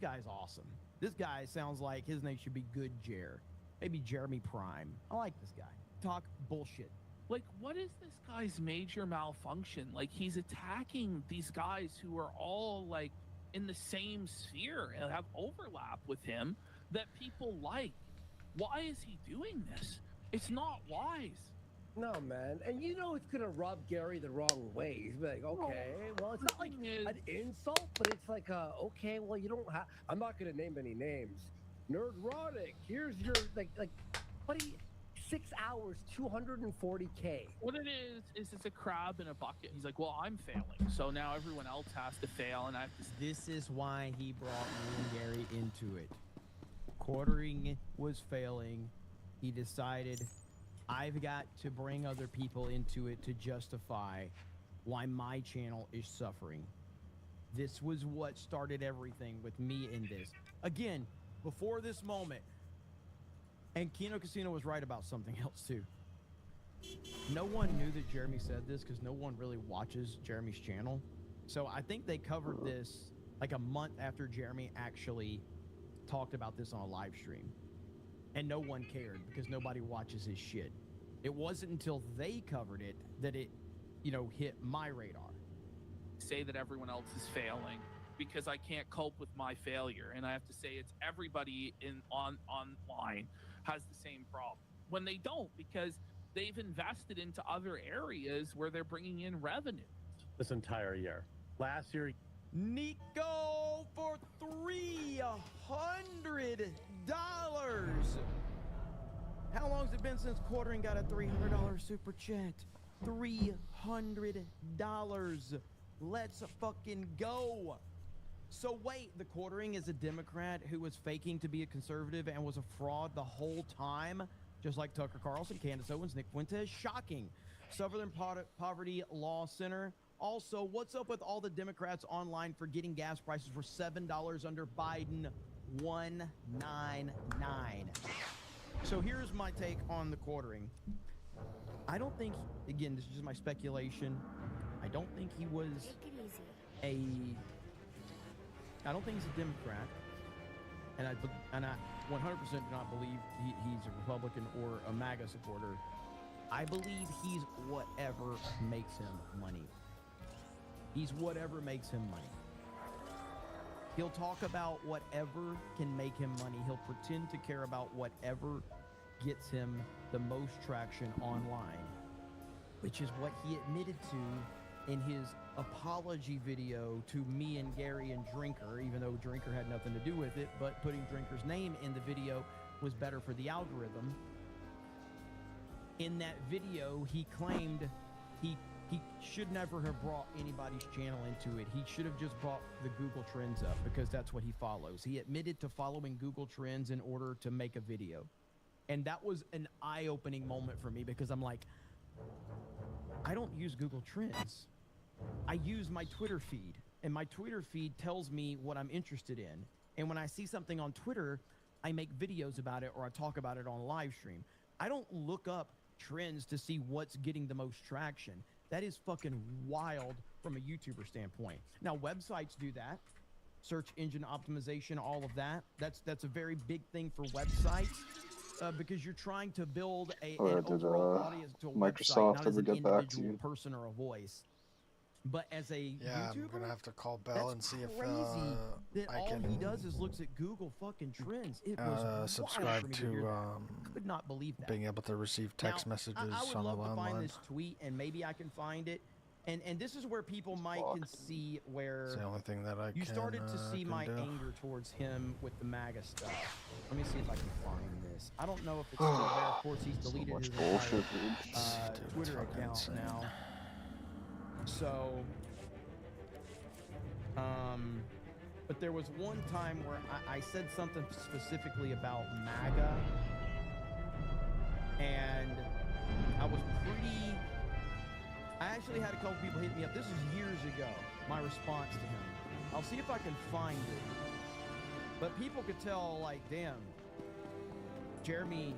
guy's awesome. This guy sounds like his name should be Good Jer. Maybe Jeremy Prime. I like this guy. Talk bullshit. Like, what is this guy's major malfunction? Like, he's attacking these guys who are all, like, in the same sphere and have overlap with him that people like. Why is he doing this? It's not wise. No, man. And you know it's gonna rub Gary the wrong way. He's like, okay, well, it's not like an insult, but it's like, okay, well, you don't have. I'm not gonna name any names. Nerdrotic, here's your like, buddy. 6 hours, 240K. What it is it's a crab in a bucket. He's like, well, I'm failing, so now everyone else has to fail, and I have to. This is why he brought me and Gary into it. Quartering was failing. He decided, I've got to bring other people into it to justify why my channel is suffering. This was what started everything with me in this. Again, before this moment, and Kino Casino was right about something else too. No one knew that Jeremy said this because no one really watches Jeremy's channel. So I think they covered this like a month after Jeremy actually talked about this on a live stream. And no one cared because nobody watches his shit. It wasn't until they covered it that it, hit my radar. Say that everyone else is failing because I can't cope with my failure, and I have to say it's everybody online has the same problem when they don't, because they've invested into other areas where they're bringing in revenue. This entire year. Last year, Nico for $300. How long's it been since Quartering got a $300 super chat? $300. Let's fucking go. So wait, the Quartering is a Democrat who was faking to be a conservative and was a fraud the whole time, just like Tucker Carlson, Candace Owens, Nick Fuentes. Shocking. Southern Poverty Law Center. Also, what's up with all the Democrats online for getting gas prices for $7 under Biden? $1.99. So here's my take on the Quartering. I don't think, again, this is just my speculation. I don't think he was I don't think he's a Democrat, and I 100% do not believe he's a Republican or a MAGA supporter. I believe he's whatever makes him money. He's whatever makes him money. He'll talk about whatever can make him money. He'll pretend to care about whatever gets him the most traction online, which is what he admitted to in his apology video to me and Gary and Drinker, even though Drinker had nothing to do with it, but putting Drinker's name in the video was better for the algorithm. In that video, he claimed he should never have brought anybody's channel into it. He should have just brought the Google Trends up because that's what he follows. He admitted to following Google Trends in order to make a video. And that was an eye-opening moment for me because I'm like, I don't use Google Trends. I use my Twitter feed, and my Twitter feed tells me what I'm interested in. And when I see something on Twitter, I make videos about it or I talk about it on a live stream. I don't look up trends to see what's getting the most traction. That is fucking wild from a YouTuber standpoint. Now, websites do that. Search engine optimization, all of that. That's a very big thing for websites because you're trying to build an overall audience to a Microsoft website, not ever as an get back to individual you? person or a voice. But as a Yeah, I'm YouTuber, gonna have to call Bell and that's see if crazy that I all can he does is looks at Google fucking trends. It was wild for subscribe me to hear to that. Could not believe that. being able to receive text Now, messages I would on the love to find landline. this tweet, and maybe I can find it. And this is where people might can see where It's the only thing that I you can, started to see can my do. anger towards him with the MAGA stuff. Let me see if I can find this. I don't know if it's still there. Of course, he's deleted much his bullshit, entire, dude. Dude, it's Twitter fucking account insane. now. So, but there was one time where I said something specifically about MAGA, and I was pretty. I actually had a couple people hit me up. This is years ago. My response to him. I'll see if I can find it. But people could tell, like, damn, Jeremy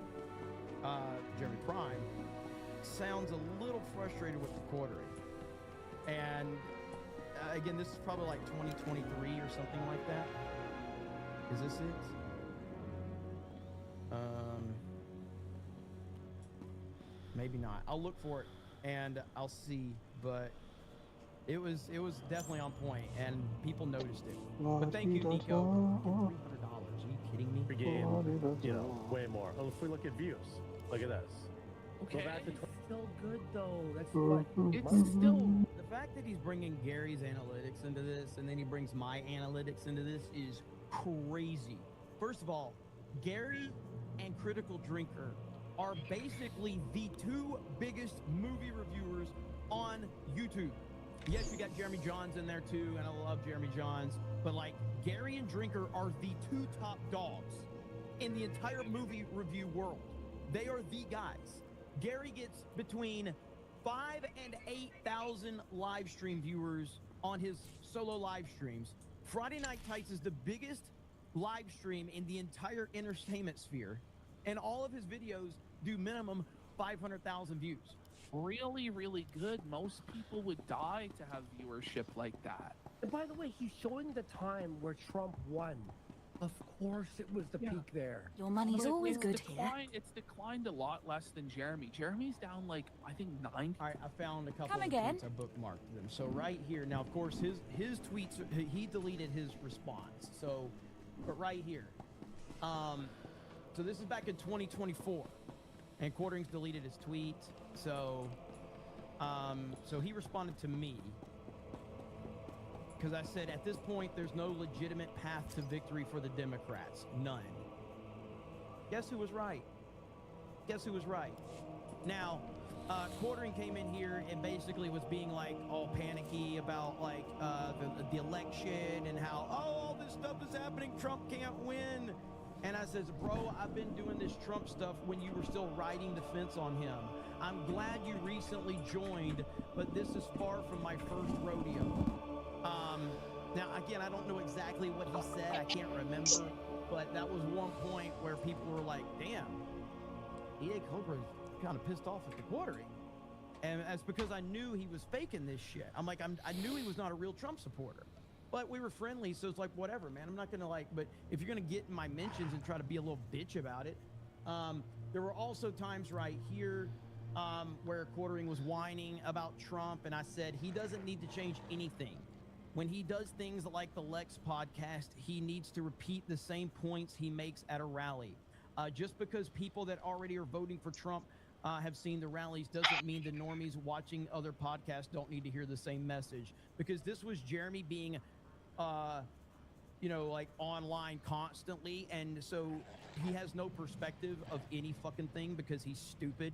Prime sounds a little frustrated with the quartering. And again, this is probably like 2023 or something like that. Is this it? Maybe not. I'll look for it and I'll see. But it was definitely on point, and people noticed it. But thank you, Nico. $300. Are you kidding me? Per game, you know, way more. Oh, if we look at views, look at this. Go Okay. back to still good though. That's what. It's still The fact that he's bringing Gary's analytics into this, and then he brings my analytics into this, is crazy. First of all, Gary and Critical Drinker are basically the two biggest movie reviewers on YouTube. Yes, you got Jeremy Johns in there too, and I love Jeremy Johns, but like Gary and Drinker are the two top dogs in the entire movie review world. They are the guys. Gary gets between 5,000 and 8,000 live stream viewers on his solo live streams. Friday Night Tights is the biggest live stream in the entire entertainment sphere, and all of his videos do minimum 500,000 views. really, really good. Most people would die to have viewership like that. And by the way, he's showing the time where Trump won. Of course, it was the peak there. Your money's But always it's good here. It's declined a lot less than Jeremy. Jeremy's down like, I think 9. All right, I found a couple Come of again? tweets. I bookmarked them. So right here, now of course his tweets, he deleted his response. So, but right here, so this is back in 2024, and Quartering's deleted his tweet. So, so he responded to me because I said at this point there's no legitimate path to victory for the Democrats, none. Guess who was right? Guess who was right? Now, Quartering came in here and basically was being like all panicky about like the election and how, oh, all this stuff is happening, Trump can't win. And I says, bro, I've been doing this Trump stuff when you were still riding the fence on him. I'm glad you recently joined, but this is far from my first rodeo. Now, again, I don't know exactly what he said. I can't remember, but that was one point where people were like, damn, EA Cobra's kind of pissed off at the Quartering. And that's because I knew he was faking this shit. I'm like, I knew he was not a real Trump supporter. But we were friendly, so it's like, whatever, man. I'm not going to like, but if you're going to get in my mentions and try to be a little bitch about it. There were also times right here where Quartering was whining about Trump, and I said he doesn't need to change anything. When he does things like the Lex podcast, he needs to repeat the same points he makes at a rally. Just because people that already are voting for Trump have seen the rallies doesn't mean the normies watching other podcasts don't need to hear the same message. Because this was Jeremy being, you know, like online constantly, and so he has no perspective of any fucking thing because he's stupid.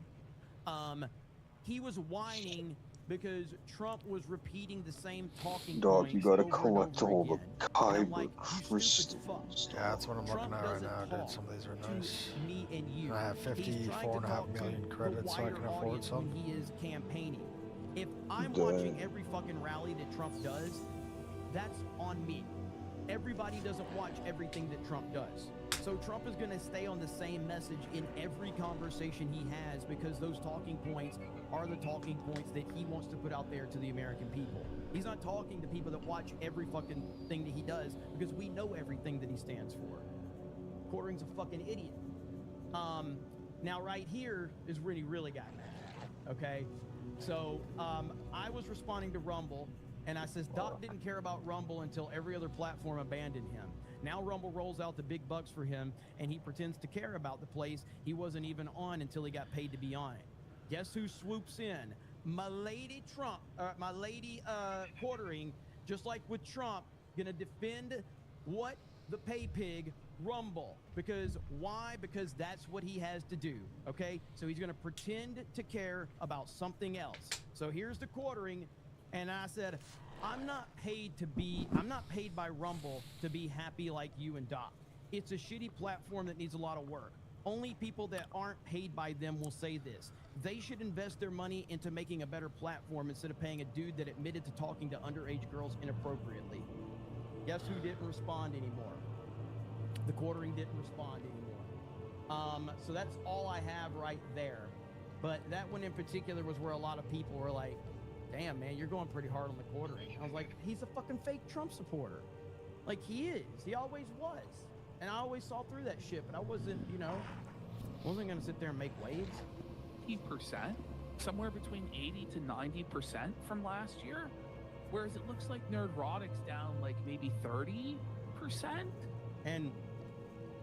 He was whining because Trump was repeating the same talking Dog, points you gotta over and collect over all the again. And I'm like, kyber you crystals. stupid fuck. Yeah, that's what I'm Trump looking at right doesn't now, dude. talk Some of these are to nice. me and you. I have He's trying to 54.5 talk to million the credits, so I wider can afford audience some. when he is campaigning. If I'm Dang. watching every fucking rally that Trump does, that's on me. Everybody doesn't watch everything that Trump does. So Trump is going to stay on the same message in every conversation he has because those talking points are the talking points that he wants to put out there to the American people. He's not talking to people that watch every fucking thing that he does because we know everything that he stands for. Quartering's a fucking idiot. Now right here is when he really got mad. Okay? So I was responding to Rumble And I says, Doc didn't care about Rumble until every other platform abandoned him. Now Rumble rolls out the big bucks for him, and he pretends to care about the place he wasn't even on until he got paid to be on it. Guess who swoops in? My lady Trump, my lady Quartering, just like with Trump, gonna defend what? The pay pig, Rumble. Because why? Because that's what he has to do, okay? So he's gonna pretend to care about something else. So here's the Quartering, and I said, I'm not paid by Rumble to be happy like you and Doc. It's a shitty platform that needs a lot of work. Only people that aren't paid by them will say this. They should invest their money into making a better platform instead of paying a dude that admitted to talking to underage girls inappropriately. Guess who didn't respond anymore? The Quartering didn't respond anymore. So that's all I have right there. But that one in particular was where a lot of people were like, damn, man, you're going pretty hard on the Quartering. I was like, he's a fucking fake Trump supporter. Like, he is. He always was. And I always saw through that shit, but I wasn't, wasn't going to sit there and make waves. 80%, somewhere between 80 to 90% from last year, whereas it looks like Nerdrotic's down like maybe 30%. And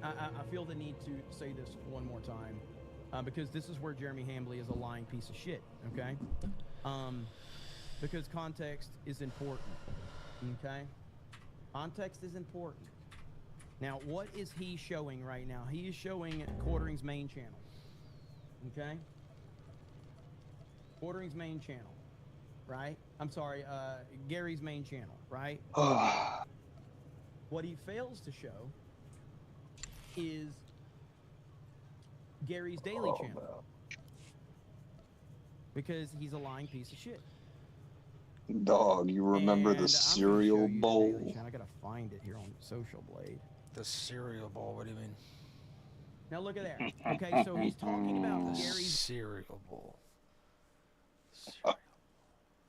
I feel the need to say this one more time, because this is where Jeremy Hambley is a lying piece of shit, okay? Because context is important, okay? Context is important. Now, what is he showing right now? He is showing Quartering's main channel, okay? Quartering's main channel, right? I'm sorry, Gary's main channel, right? What he fails to show is Gary's daily channel. Man. Because he's a lying piece of shit. Dog, you remember And the I'm gonna show cereal you the bowl? daily channel. I gotta find it here on Social Blade. The cereal bowl, what do you mean? Now look at there. Okay, so he's talking about The Gary's cereal bowl.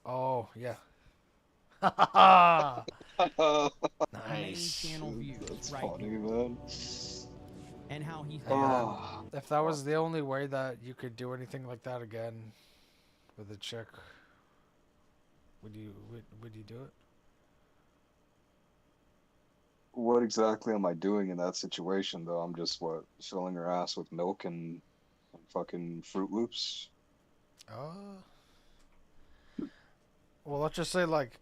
Oh, yeah. main Nice. channel views That's right funny, here, man. and how he's Oh, If that was the only way that you could do anything like that again with a chick, would you do it? what exactly am I doing in that situation, though? I'm just, filling her ass with milk and fucking Fruit Loops? Well, let's just say, like,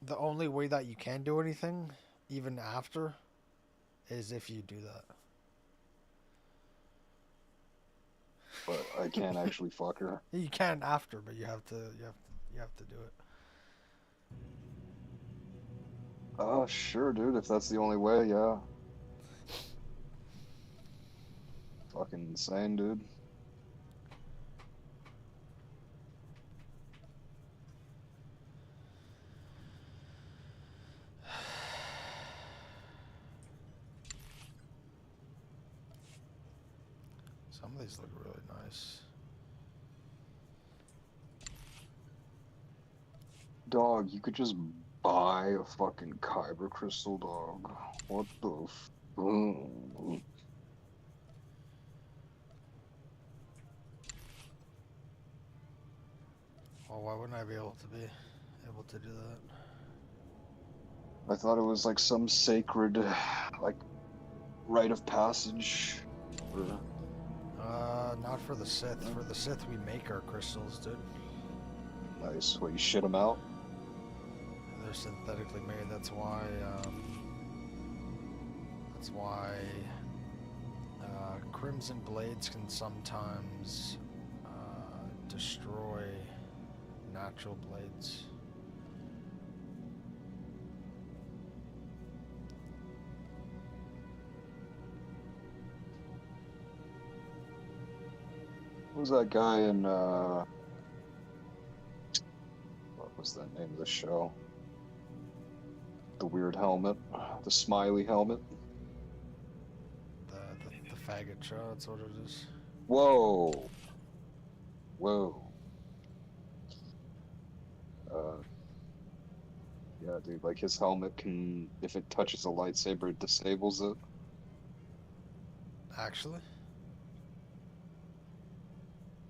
the only way that you can do anything, even after, is if you do that. But I can't actually fuck her. You can after, but you have to do it. Oh, sure, dude. If that's the only way, yeah. Fucking insane, dude. Some of these look really nice. Dog, you could just buy a fucking Kyber crystal, dog. What the f... Well, why wouldn't I be able to do that? I thought it was like some sacred, like, rite of passage. Or... Not for the Sith. For the Sith, we make our crystals, dude. Nice. What, you shit them out? They're synthetically made. That's why Crimson Blades can sometimes destroy natural blades. What was that guy in, what was the name of the show? The weird helmet. The smiley helmet. The faggot show, that's what it is. Whoa. Whoa. Yeah, dude, like his helmet can, if it touches a lightsaber, it disables it. Actually?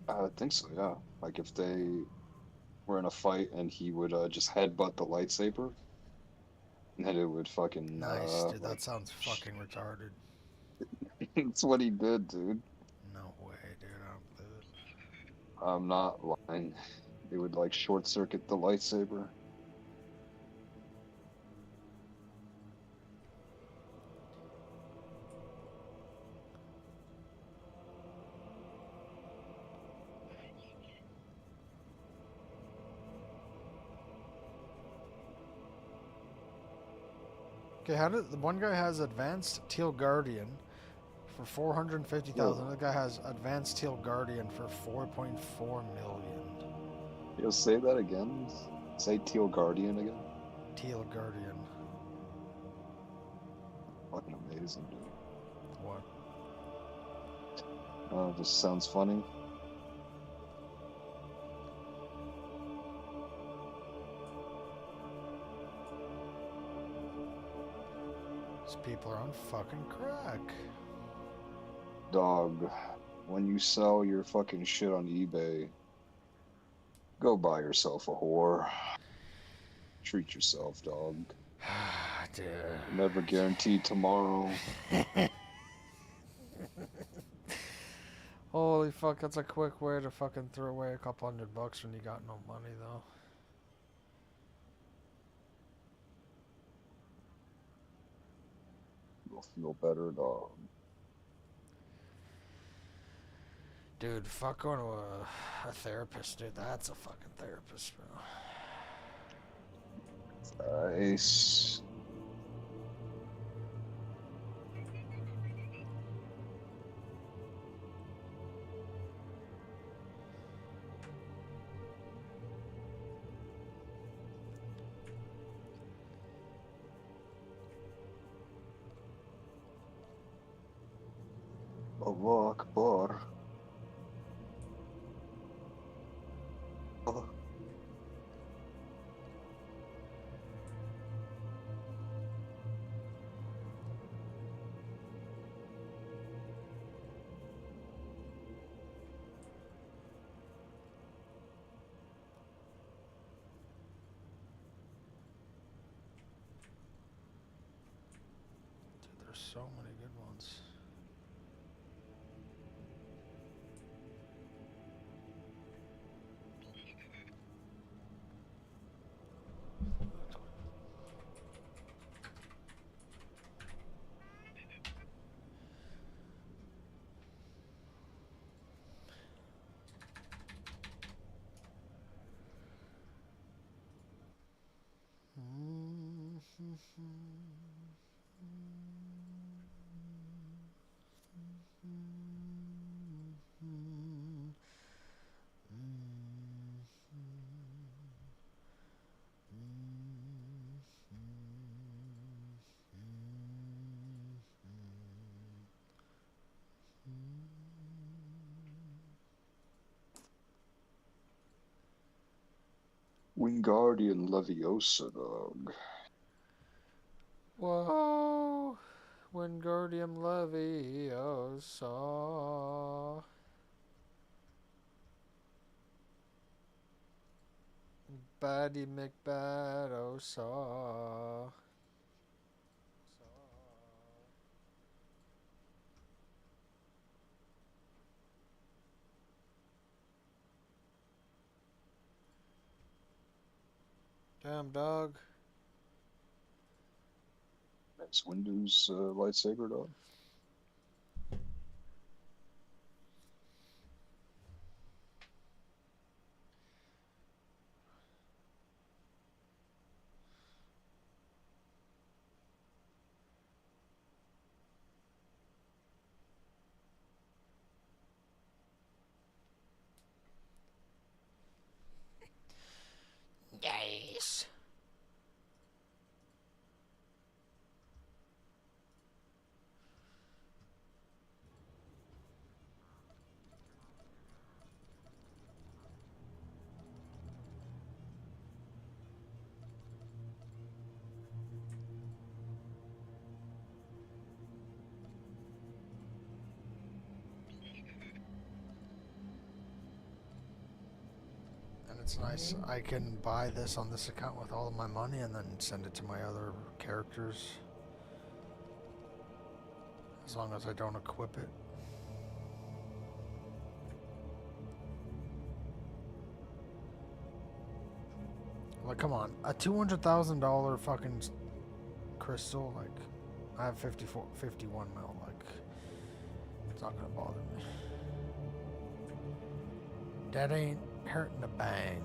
I think so, yeah. Like if they we're in a fight and he would just headbutt the lightsaber, and then it would fucking Nice, dude. That like sounds fucking retarded. it's what he did, dude. No way, dude. I don't believe it. I'm not lying. It would like short circuit the lightsaber. Okay, how did the one guy has advanced Teal Guardian for 450,000? The other guy has advanced Teal Guardian for 4.4 million. You'll say that again. Say Teal Guardian again. Teal Guardian. Fucking amazing, dude. What? This sounds funny. These people are on fucking crack. Dog, when you sell your fucking shit on eBay, go buy yourself a whore. Treat yourself, dog. Dude. Never guaranteed tomorrow. Holy fuck, that's a quick way to fucking throw away a couple $100 when you got no money, though. You'll feel better, dog. Dude, fuck going to a therapist, dude. That's a fucking therapist, bro. Nice. Allah Akbar. Oh. Dude, there's so many good ones. Wingardium Leviosa, dog. Whoa! Wingardium Leviosa. Baddy McBadosa. Damn, dog. Nice Windows lightsaber, dog. Yes. And it's nice. I can buy this on this account with all of my money and then send it to my other characters. As long as I don't equip it. Like, come on. A $200,000 fucking crystal, like, I have 51 mil, like, it's not gonna bother me. That ain't hurting the bank.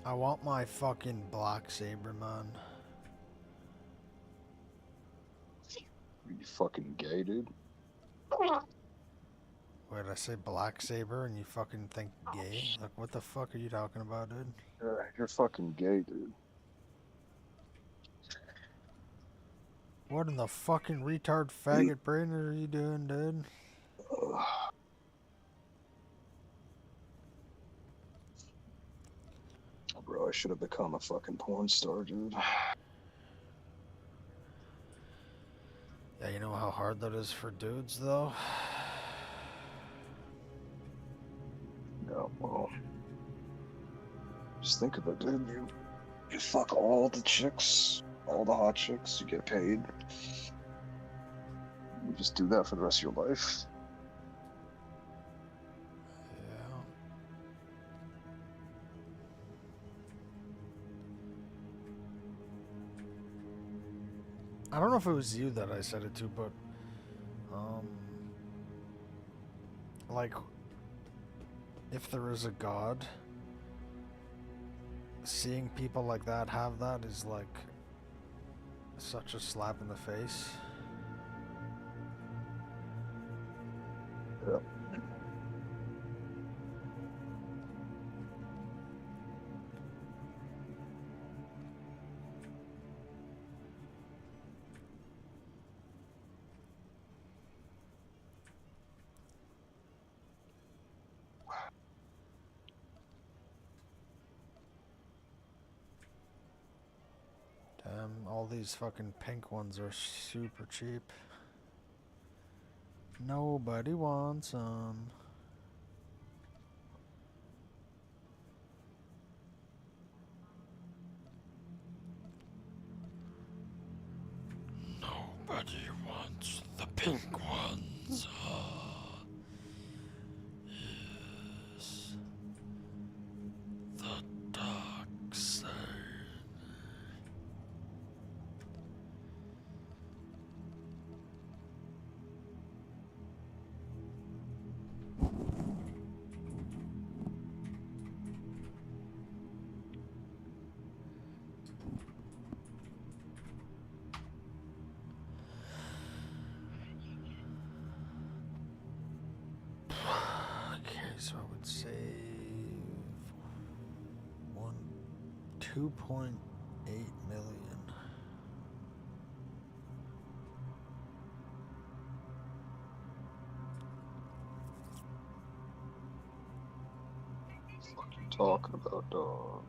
I want my fucking black saber, man. Are you fucking gay, dude? Wait, I say black saber and you fucking think gay? Like, what the fuck are you talking about, dude? You're fucking gay, dude. What in the fucking retard faggot brain are you doing, dude? Bro, I should have become a fucking porn star, dude. Yeah, you know how hard that is for dudes, though? Yeah, well, just think of it, dude. You fuck all the chicks, all the hot chicks, you get paid. You just do that for the rest of your life. Yeah. I don't know if it was you that I said it to, but, like, if there is a God, seeing people like that have that is like such a slap in the face. Yeah. Damn, all these fucking pink ones are super cheap. Nobody wants them. Nobody wants the pink ones. Yes. The dark side. Okay, so I would save 2.8 million. What you talking about, dog?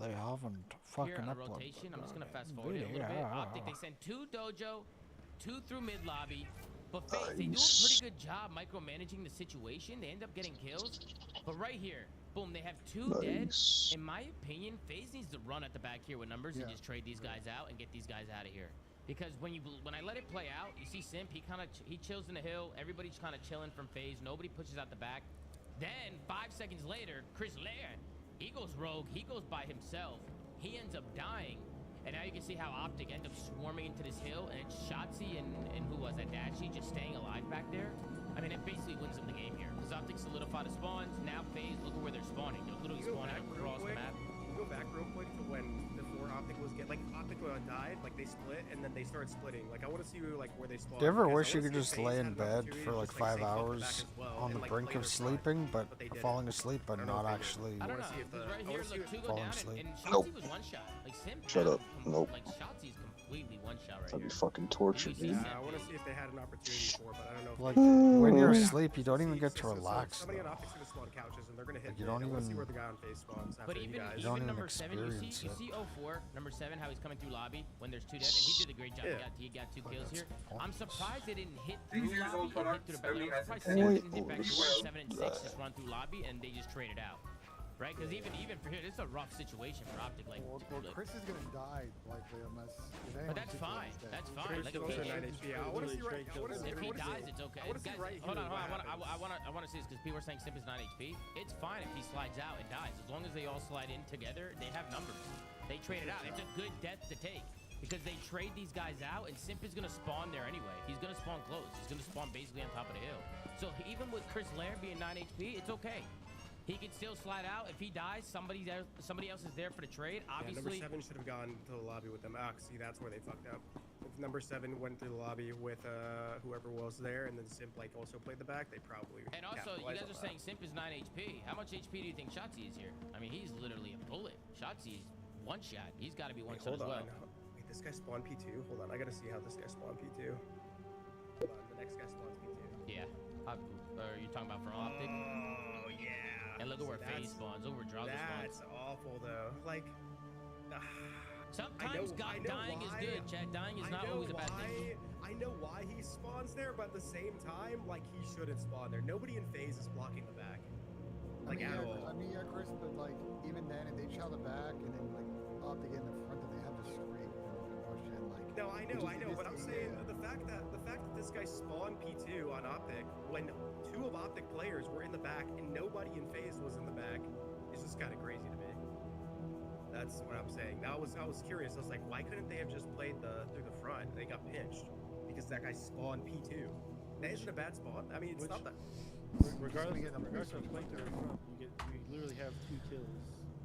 They haven't Here fucking on a uploaded. rotation, I'm just gonna fast forward it a little bit. Optic, they send 2 dojo, 2 through mid lobby. But FaZe, they do a pretty good job micromanaging the situation. They end up getting kills. But right here, boom, they have 2 dead. In my opinion, FaZe needs to run at the back here with numbers and just trade these guys out and get these guys out of here. Because when I let it play out, you see Simp, he chills in the hill. Everybody's kind of chilling from FaZe. Nobody pushes out the back. Then 5 seconds later, Chris Lair, he goes rogue. He goes by himself. He ends up dying. And now you can see how Optic end up swarming into this hill, and it's Shotzi and who was that, Dashy, just staying alive back there. I mean, it basically wins them the game here. Because Optic solidified the spawns. Now FaZe, look at where they're spawning. They're literally spawning across the map. Go back real quick to when before Optic was Optic died, like they split and then they started splitting. Like I want to see like where they spawned. Do you ever wish you could just lay in bed for like 5 hours on the brink of sleeping, but falling asleep, but not actually I don't know. Because right here, look, 2 go falling down, asleep? and Nope. Shotzi was one shot. Like Simp, Shut up. Nope. Like Shotzi's completely one shot right That'd here. be fucking torture, You see dude. Simp, I want to see if they had an opportunity for, but I don't know. If Like they when you're Mm. asleep, you don't even get to relax. Somebody on though. Optic's gonna spawn couches and they're gonna hit. Like, you don't I want to see even- where the guy on face spawns after But you even guys. don't even number 7, you experience see it. 04, number 7, how he's coming through lobby when there's 2 dead, and he did a great job. Yeah. He got 2 kills that's here. pointless. I'm surprised they didn't hit These through years lobby old and hit products, through the back. I'm everything surprised has 7 a didn't hit back taste. here. 7 and 6 just run through lobby and they just traded out. Right? Because even for here, this is a rough situation for Optic. Like, Well, Chris is gonna die likely unless. but that's fine. That's fine. Like, Chris is okay, also 9 HP. I want to see right. I want to see. if he dies, it's okay. I wanna see Guys, right hold on, here what I want to see this because people are saying Simp is 9 HP. It's fine if he slides out and dies. As long as they all slide in together, they have numbers. They trade it out. It's a good death to take because they trade these guys out, and Simp is going to spawn there anyway. He's going to spawn close. He's going to spawn basically on top of the hill. So even with Chris Lair being 9 HP, it's okay. He can still slide out. If he dies, somebody else is there for the trade. Obviously, number 7 should have gone to the lobby with them. Ah, see, that's where they fucked up. If number 7 went through the lobby with whoever was there, and then Simp like also played the back, they probably. and also, you guys capitalized are on saying Simp is 9 HP. How much HP do you think Shotzi is here? I mean, he's literally a bullet. Shotzi's one shot. He's got to be one that. shot Hold as on. well. Wait, this guy spawned P2. Hold on, I gotta see how this guy spawned P2. Hold on, the next guy spawns P2. Yeah. Are you talking about from Optic? Oh yeah. And look at where That's- FaZe spawns. Look where Drago That's spawns. awful though. Like. Sometimes I know dying is why- good, Chad. Dying is I not know always a bad thing. I know why he spawns there, but at the same time, like he shouldn't spawn there. Nobody in FaZe is blocking the back. Like at all. I mean, yeah, Chris, but like even then, if they shot the back and then like Optic in the front, then they have to scrape and rush in. Like No, I know, but I'm saying yeah. the fact that this guy spawned P2 on Optic when 2 of Optic players were in the back and nobody in FaZe was in the back is just kind of crazy to me. That's what I'm saying. I was curious. I was like, why couldn't they have just played through the front? They got pinched because that guy spawned P2. That isn't a bad spawn. I mean, it's not that. Regardless of playing to the front, you literally have 2 kills.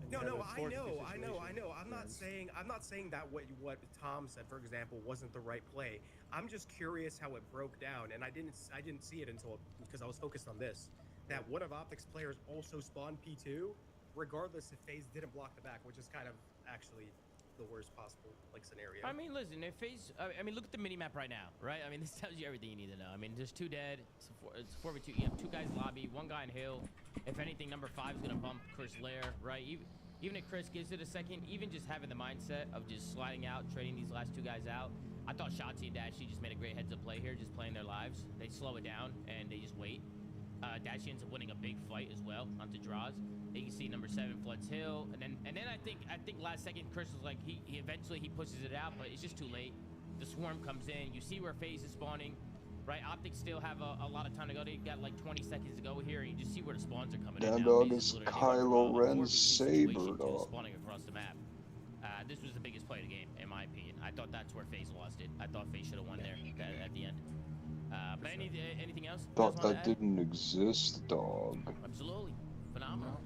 and No, you have no, a I forfeit know. situation. I'm not saying that what Tom said, for example, wasn't the right play. I'm just curious how it broke down, and I didn't see it until because I was focused on this. That one of Optic's players also spawned P2, regardless if FaZe didn't block the back, which is kind of actually the worst possible like scenario. I mean, listen, if FaZe, I mean, look at the mini-map right now, right? I mean, this tells you everything you need to know. I mean, there's 2 dead. It's 4v2. You have 2 guys in lobby, 1 guy in hill. If anything, number 5 is going to bump Chris Lair, right? Even if Chris gives it a second, even just having the mindset of just sliding out, trading these last 2 guys out. I thought Shotzi and Dashy just made a great heads-up play here, just playing their lives. They slow it down, and they just wait. Dashy ends up winning a big fight as well onto draws. You can see number 7 floods hill, and then I think last second Chris was like he eventually pushes it out, but it's just too late. The swarm comes in. You see where FaZe is spawning, right? Optics still have a lot of time to go. They got like 20 seconds to go here, and you just see where the spawns are coming in. Damn Now. dog FaZe is literally Kylo a Ren's 4v2 situation, saber, too, dog. spawning across the map. This was the biggest play of the game, in my opinion. I thought that's where FaZe lost it. I thought FaZe should have won there at the end. But anything else? you Thought guys wanna that add? didn't exist, dog. Absolutely. Phenomenal.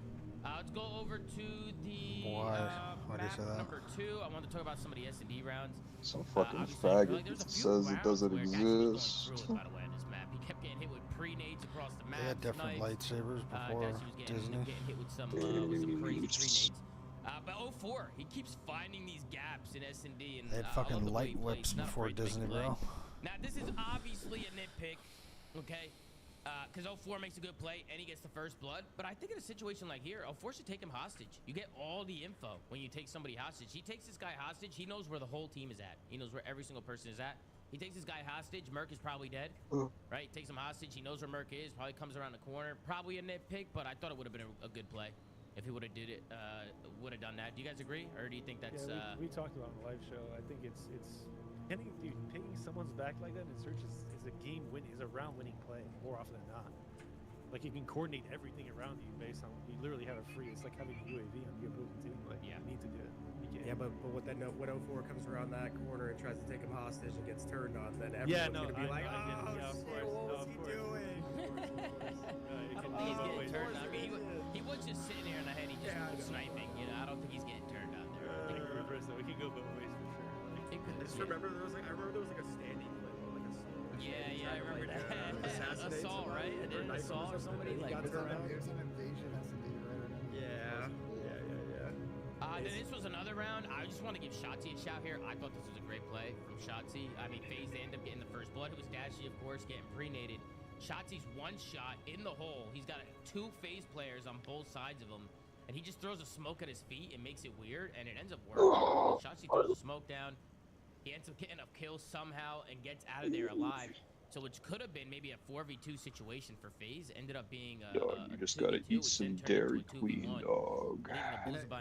Let's go over to the Why do you map say that? number 2. I want to talk about some of the S&D rounds. Some fucking Obviously, I feel like faggot there's a that few says it rounds doesn't where Dashy was going exist. through it, by the way, on this map. He kept getting hit with pre-nades across the map. They had different snipes. lightsabers before Dashy was Disney. getting hit with some crazy pre-nades. But 04, he keeps finding these gaps in S&D. And, They had I love fucking the way light he plays. whips Not before afraid to make a Disney, play. bro. Now, this is obviously a nitpick, okay? Because 04 makes a good play and he gets the first blood. But I think in a situation like here, 04 should take him hostage. You get all the info when you take somebody hostage. He takes this guy hostage. He knows where the whole team is at. He knows where every single person is at. He takes this guy hostage. Merc is probably dead, right? Takes him hostage. He knows where Merc is. Probably comes around the corner. Probably a nitpick, but I thought it would have been a good play if he would have would have done that. Do you guys agree, or do you think that's? Yeah, we talked about it on the live show. I think it's pinging someone's back like that in search is a round winning play more often than not. Like you can coordinate everything around you based on you literally have a free. It's like having a UAV on the opposing team. Like you need to do it. Yeah, but when 04 comes around that corner and tries to take him hostage and gets turned on, then everyone's gonna be like, shit, what was he doing? I don't think he's getting turned on. I mean, he was just sitting there in the head. He just was sniping. You know, I don't think he's getting turned on there. I think reverse though. We can go both ways for sure. It could, I just remember there was like a standing clip, like a I remember that. Assault, right? And then assault or somebody like. There's an invasion SMD right now. Yeah. Then this was another round. I just want to give Shotzi a shout here. I thought this was a great play from Shotzi. I mean, FaZe ended up getting the first blood. It was Dashy, of course, getting pre-nated. Shotzi's one shot in the hole. He's got two FaZe players on both sides of him, and he just throws a smoke at his feet and makes it weird, and it ends up working. Shotzi throws the smoke down. He ends up getting a kill somehow and gets out of there alive. So which could have been maybe a 4v2 situation for FaZe ended up being a You just gotta eat some Dairy Queen, dog.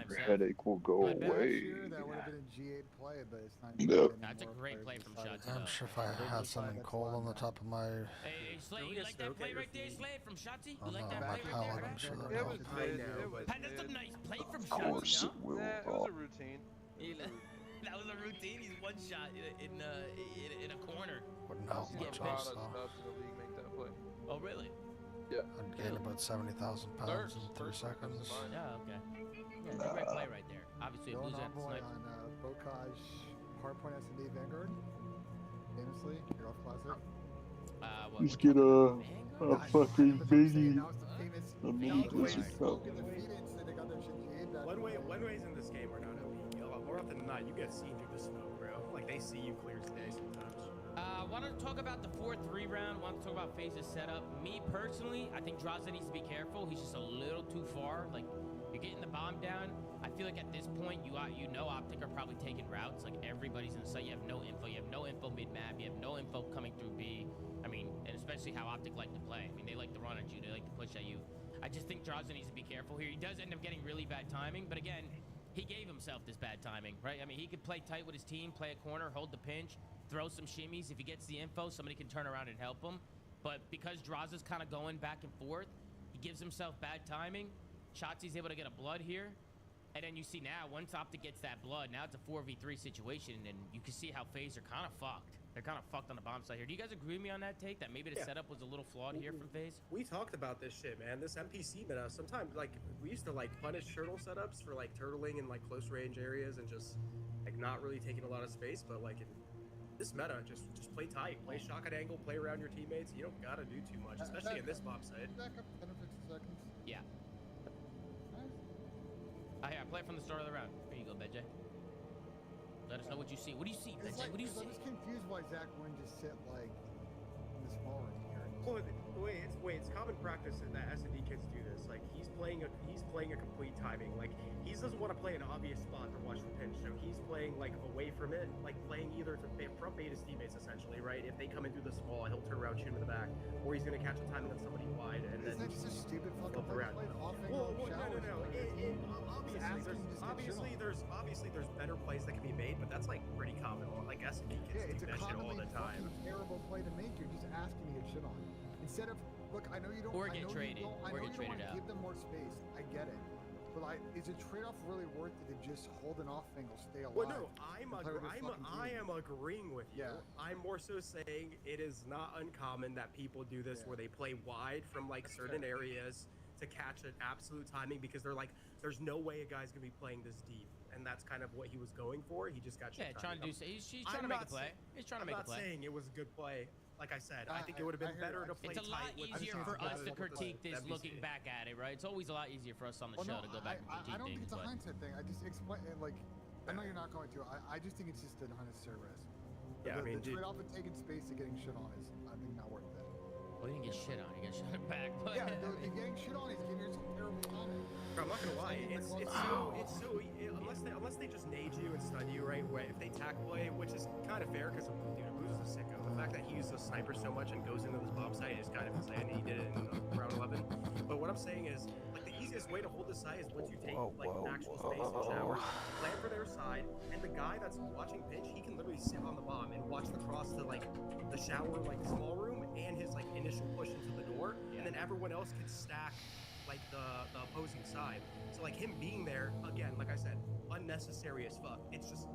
Your headache will go away. That would have been a G8 play, but it's not. That's a great play from Shotzi. I'm sure if I had something cold on the top of my. Hey, Slade, you like that play right there, Slade, from Shotzi? You like that my play right palate, there? I'm sure. It was good. That's a nice play from Of course Shotzi, it will. It was a routine. That was a routine. He's one shot in a corner. Wouldn't help much A lot else of though. snubs in the league make that play. Oh, really? Yeah. I'd gain about 70,000 pounds in 3 seconds. Yeah, okay. Yeah, it's a great play right there. Obviously, a Going Blues have envoy snipe. on Bocage, Hardpoint SMD Vanguard. Famously, your off classic. Just get a fucking baby. That was the famous. One ways in this game are not OP. More often than not, you get seen through the smoke, bro. Like they see you clear as day sometimes. Want to talk about the 4-3 round? Want to talk about FaZe's setup? Me personally, I think Draza needs to be careful. He's just a little too far. Like you're getting the bomb down. I feel like at this point, you know Optic are probably taking routes. Like everybody's in the site. You have no info. You have no info mid map. You have no info coming through B. I mean, and especially how Optic like to play. I mean, they like to run at you. They like to push at you. I just think Draza needs to be careful here. He does end up getting really bad timing, but again, he gave himself this bad timing, right? I mean, he could play tight with his team, play a corner, hold the pinch, throw some shimmies. If he gets the info, somebody can turn around and help him. But because Draza's kind of going back and forth, he gives himself bad timing. Shotzi's able to get a blood here. And then you see now, once Optic gets that blood, now it's a 4v3 situation, and you can see how FaZe are kind of fucked. They're kind of fucked on the bomb side here. Do you guys agree with me on that take? That maybe the setup was a little flawed here from FaZe? We talked about this shit, man. This NPC meta, sometimes, like, we used to, like, punish turtle setups for, like, turtling in, like, close range areas and just, like, not really taking a lot of space. But, like, in this meta, just play tight. Play shotgun angle, play around your teammates. You don't gotta do too much, especially in this bomb site. Back up 10 or 15 seconds. Yeah. Here, play it from the start of the round. Here you go, BJ. Let us know what you see. What do you see, BJ? Like, What do you see? I'm just confused why Zach wouldn't just sit, like, in the small room here. Well, it's common practice that S&D kids do this. Like he's playing a complete timing. Like he doesn't want to play an obvious spot to watch the pinch. So he's playing like away from it, like playing either from bait his teammates essentially, right? If they come in through the small, he'll turn around, shoot him in the back, or he's gonna catch a timing on somebody wide and then Isn't that just a stupid fucking play? around. No. Obviously there's better plays that can be made, but that's like pretty common. Like S&D kids do that shit all the time. Terrible play to make. You're just asking to get shit on. Instead of, look, I know you don't. Or I get know traded. You don't, I Or know get you don't traded want to out. give them more space. I get it. But is a trade-off really worth it to just hold an off angle, stay alive? Well, no, I am agreeing with you. Yeah. I'm more so saying it is not uncommon that people do this where they play wide from like certain areas to catch an absolute timing because they're like, there's no way a guy's gonna be playing this deep, and that's kind of what he was going for. He just got shit trying to do. He's trying to make a play. He's trying to make a play. I'm not saying it was a good play. Like I said, I think it would have been better to play It's a lot tight with easier for us to critique this WC. looking back at it, right? It's always a lot easier for us on the show to go back and critique I don't think things. it's a But hindsight thing. I just explain it like, I know you're not going to. I just think it's just an unnecessary risk. Yeah, I mean, the trade-off of taking space to getting shit on is, I think, not worth it. Well, he didn't get shit on. He got shot back. But, Yeah, the getting shit on, he's getting some terrible comment. I'm not gonna lie, it's so unless they just nade you and stun you, right? Where if they tack play, which is kind of fair because dude, Booze is a sicko. The fact that he uses a sniper so much and goes into this bomb site is kind of insane. He did it in round 11. But what I'm saying is, like, the easiest way to hold this side is once you take actual space and shower, plan for their side, and the guy that's watching pinch, he can literally sit on the bomb and watch the cross to the shower small room and his initial push into the door, and then everyone else can stack the opposing side. So him being there again, like I said, unnecessary as fuck. It's just,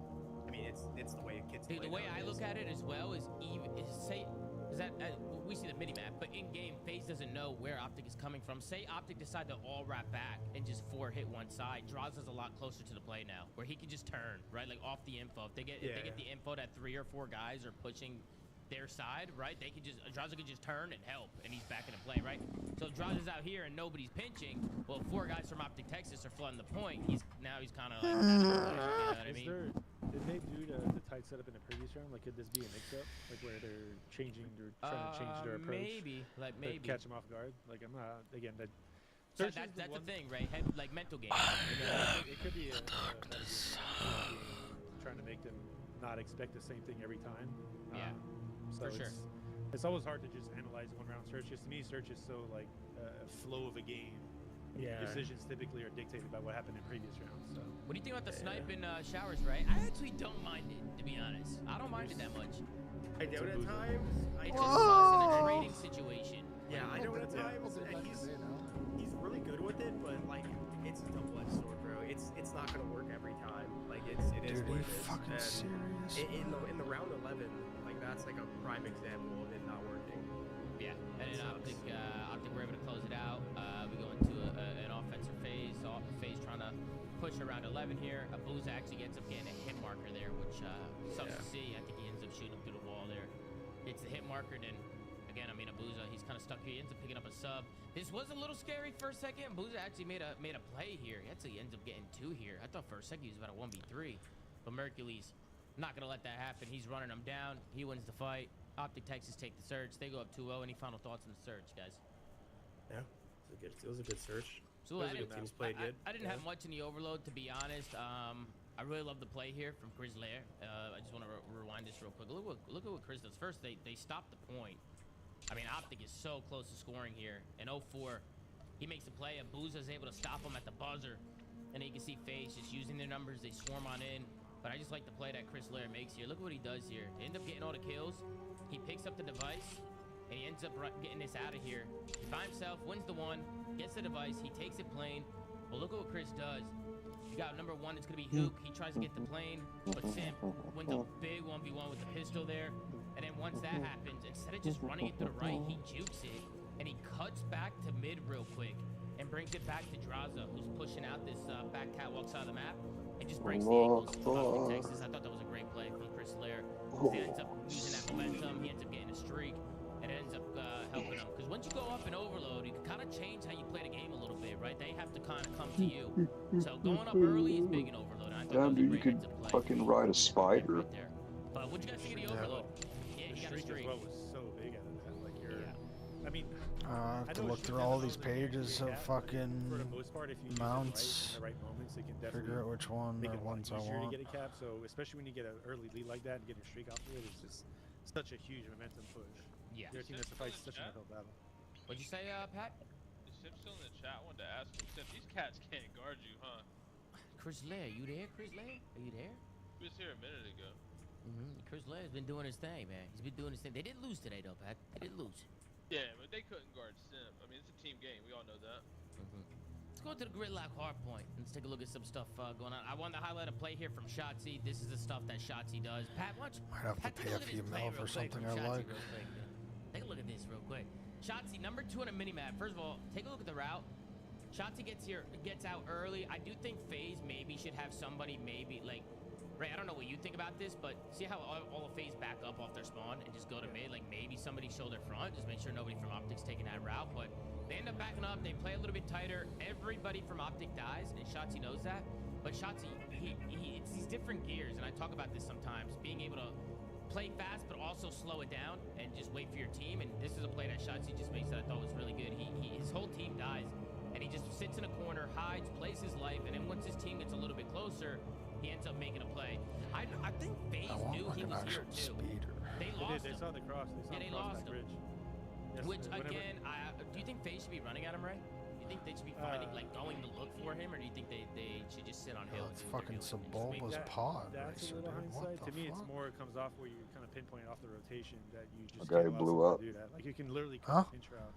I mean, it's the way kids play. The way I look at it as well is we see the mini map, but in game, FaZe doesn't know where Optic is coming from. Say Optic decide to all wrap back and just 4-hit one side. Draza's a lot closer to the play now, where he can just turn right, off the info. If they get the info that 3 or 4 guys are pushing their side, right? They could Draza could just turn and help, and he's back into play, right? So if Draza's out here and nobody's pinching, well, 4 guys from Optic Texas are flooding the point. He's kind of you know what I mean? Did they do the tight setup in the previous round? Like, could this be a mix-up, where they're trying to change their approach? Maybe, to catch them off guard. I'm not again that. So that's the thing, right? Mental game. It could be trying to make them not expect the same thing every time. Yeah. So for sure. It's always hard to just analyze one round search. Just to me, search is so a flow of a game. Yeah. Decisions typically are dictated by what happened in previous rounds. So. What do you think about the snipe in showers, right? I actually don't mind it, to be honest. I don't mind it that much. I do it at times. It just sucks in a trading situation. Yeah, I do it at times. And he's really good with it, but it's a double-edged sword, bro. It's not gonna work every time. It is Dude, what are you it is. fucking serious? In the round 11, that's a prime example of it not working. Yeah, and then Optic we're able to close it out. We go into an offensive phase. FaZe trying to push around 11 here. Abuza actually ends up getting a hit marker there, which sucks to see. I think he ends up shooting him through the wall there. It's the hit marker, then again, I mean, Abuza, he's kind of stuck here. He ends up picking up a sub. This was a little scary for a second. Abuza actually made a play here. He actually ends up getting 2 here. I thought for a second he was about a 1v3, but Mercules not gonna let that happen. He's running them down. He wins the fight. Optic Texas take the search. They go up 2-0. Any final thoughts on the search, guys? Yeah, it was a good search. So I didn't have much in the overload, to be honest. I really love the play here from Chris Lair. I just want to rewind this real quick. Look at what Chris does. First, they stopped the point. I mean, Optic is so close to scoring here. In 04, he makes a play. Abuza is able to stop him at the buzzer. And you can see FaZe just using their numbers. They swarm on in. But I just like the play that Chris Lair makes here. Look what he does here. They end up getting all the kills. He picks up the device, and he ends up getting this out of here. By himself, wins the one, gets the device. He takes it plane. But look at what Chris does. You got number 1, it's going to be Hook. He tries to get the plane, but Simp wins a big 1v1 with the pistol there. And then once that happens, instead of just running it to the right, he jukes it, and he cuts back to mid real quick and brings it back to Draza, who's pushing out this back catwalk side of the map. And just breaks the ankles of Texas. I thought that was a great play from Chris Lair. He ends up using that momentum. He ends up getting a streak, and it ends up helping him. Because once you go up and overload, you can kind of change how you play the game a little bit, right? They have to kind of come to you. So going up early is big in overload. I thought Damn, dude, you could fucking ride a spider. Right there. But what'd you guys think of the overload? Yeah, he got a streak. As well was so big out of that. I mean, I have to look through all these pages of fucking for the most part, if you mounts, use it right moments, it can figure out which one make are it ones I easier want. to get a cap. So especially when you get an early lead like that and get a streak off of it, it's just such a huge momentum push. Yeah. Your team has to fight such an uphill battle. What'd you say, Pat? Is Sim still in the chat? I wanted to ask him. Sim, these cats can't guard you, huh? Chris Lair, you there? Chris Lair? Are you there? He was here a minute ago. Chris Lair's been doing his thing, man. He's been doing his thing. They didn't lose today, though, Pat. They didn't lose. Yeah, but they couldn't guard Simp. I mean, it's a team game. We all know that. Let's go to the Gridlock hardpoint. Let's take a look at some stuff going on. I wanted to highlight a play here from Shotzi. This is the stuff that Shotzi does. Pat, watch. Might have to pay a few mil for something I like. Take a look at this real quick. Shotzi, number 2 on a minimap. First of all, take a look at the route. Shotzi gets out early. I do think FaZe maybe should have somebody Ray, I don't know what you think about this, but see how all of FaZe back up off their spawn and just go to mid? Maybe somebody shoulder front, just make sure nobody from Optic's taking that route. But they end up backing up. They play a little bit tighter. Everybody from Optic dies, and Shotzi knows that. But Shotzi, it's these different gears, and I talk about this sometimes. Being able to play fast, but also slow it down and just wait for your team. And this is a play that Shotzi just makes that I thought was really good. His whole team dies, and he just sits in a corner, hides, plays his life, and then once his team gets a little bit closer, he ends up making a play. I think FaZe knew he was here too. They lost They him. saw the cross. They Yeah, they saw him cross lost that him. bridge. Yes, Which whenever- again, do you think FaZe should be running at him, Ray? Do you think they should be finding, like, going to look for him, or do you think they should just sit on hill? It's and do what fucking they're doing and just wait? Sabulba's pod That's racer, a little dude. What hindsight. the To me, it's fuck? more it comes off where you kind of pinpoint off the rotation that you just The guy can't allow blew someone up. to do that. Like you can literally Huh? cut pinch route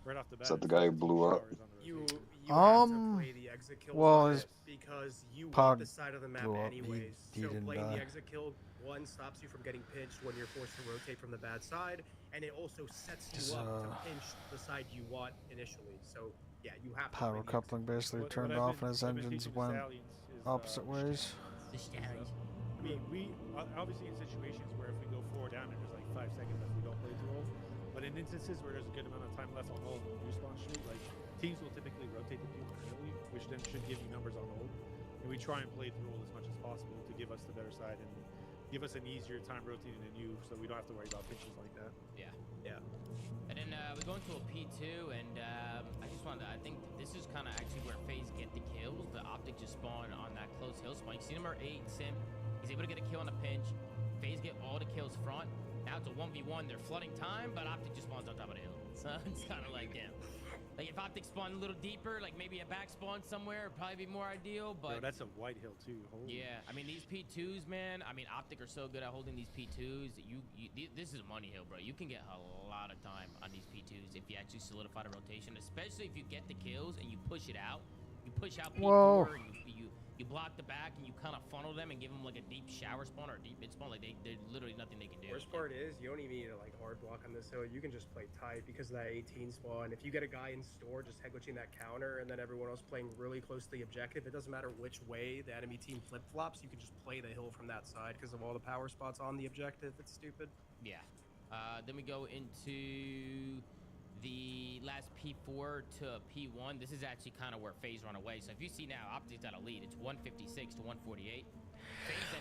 right off the bat. Is that the and guy who force blew up? showers on the You rotation. have to play the exit kills well, on his it because you pod want the side of the map blew up. anyways. He So didn't playing die. the exit kill, one, stops you from getting pinched when you're forced to rotate from the bad side, and it also sets you Is, up to pinch the side you want initially. So yeah, you have to Power play the coupling basically What turned I've off been- and his what I've been engines teaching the went Stallions is, opposite ways. The Stallions. I mean, we obviously in situations where if we go 4 down and there's like 5 seconds left, we don't play through ult. But in instances where there's a good amount of time left on ult and respawn streak, like teams will typically rotate the people early, which then should give you numbers on ult. And we try and play through ult as much as possible to give us the better side and give us an easier time rotating than you, so we don't have to worry about pitches like that. Yeah. Yeah. And then we go into a P2, and I think this is kind of actually where FaZe get the kills. The Optic just spawn on that close hill spawn. You see number 8, Sim. He's able to get a kill on a pinch. FaZe get all the kills front. Now it's a 1v1. They're flooding time, but Optic just spawns on top of the hill. So it's kind of like, damn. Like, if Optic spawned a little deeper, like maybe a back spawn somewhere, would probably be more ideal, but... Bro, that's a white hill, too. Holy yeah, I mean, these P2s, man, I mean, Optic are so good at holding these P2s. This is a money hill, bro. You can get a lot of time on these P2s if you actually solidify the rotation, especially if you get the kills and you push it out. You push out P4 Whoa. and you block the back and you kind of funnel them and give them like a deep shower spawn or a deep mid spawn. Like, there's literally nothing they can do. Worst part is you don't even need to like hard block on this hill. You can just play tight because of that 18 spawn. If you get a guy in store just head glitching that counter and then everyone else playing really close to the objective, it doesn't matter which way the enemy team flip flops. You can just play the hill from that side because of all the power spots on the objective. It's stupid. Yeah. Then we go into the last P4 to P1. This is actually kind of where FaZe run away. So if you see now, Optic's got a lead. It's 156 to 148.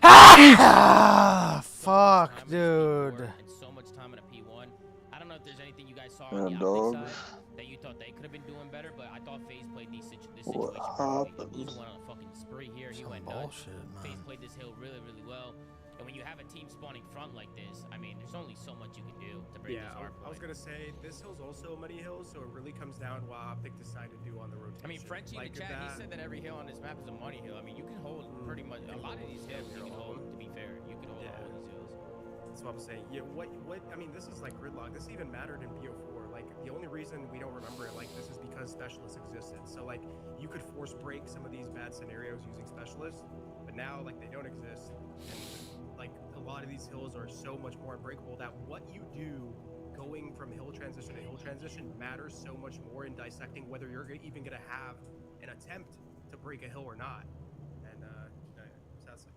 Ah, fuck, dude. And so much time in a P1. I don't know if there's anything you guys saw Yeah, on the dog. Optic side that you thought they could have been doing better, but I thought FaZe played this situation What perfectly. Luz happened? went on a fucking spree here. He Some went nuts. bullshit, man. FaZe played this hill really, really well. And when you have a team spawning front like this, I mean, there's only so much you can do to break Yeah, this hard I was point. gonna say this hill's also a money hill, so it really comes down to what Optic decided to do on the rotation. I mean, Frenchie in like the chat, he that, said that every hill on this map is a money hill. I mean, you can hold pretty much a lot of these hills. You can hold, to be fair, you can hold all these hills. That's what I'm saying. Yeah, what? I mean, this is like gridlock. This even mattered in BO4. Like, the only reason we don't remember it like this is because specialists existed. So, like, you could force break some of these bad scenarios using specialists, but now, like, they don't exist. And, like, a lot of these hills are so much more unbreakable that what you do going from hill transition to hill transition matters so much more in dissecting whether you're even going to have an attempt to break a hill or not. And, that's like,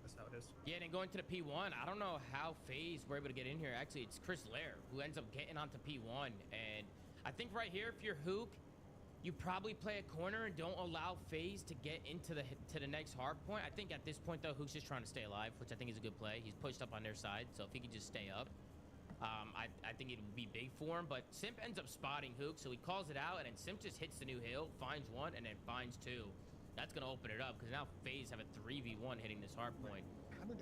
that's how it is. Yeah, and then going to the P1, I don't know how FaZe were able to get in here. Actually, it's Chris Lair who ends up getting onto P1. And I think right here, if you're Hook, you probably play a corner and don't allow FaZe to get into the next hard point. I think at this point, though, Hook's just trying to stay alive, which I think is a good play. He's pushed up on their side, so if he can just stay up, I think it would be big for him. But Simp ends up spotting Hook, so he calls it out, and then Simp just hits the new hill, finds one, and then finds two. That's going to open it up, because now FaZe have a 3v1 hitting this hard point.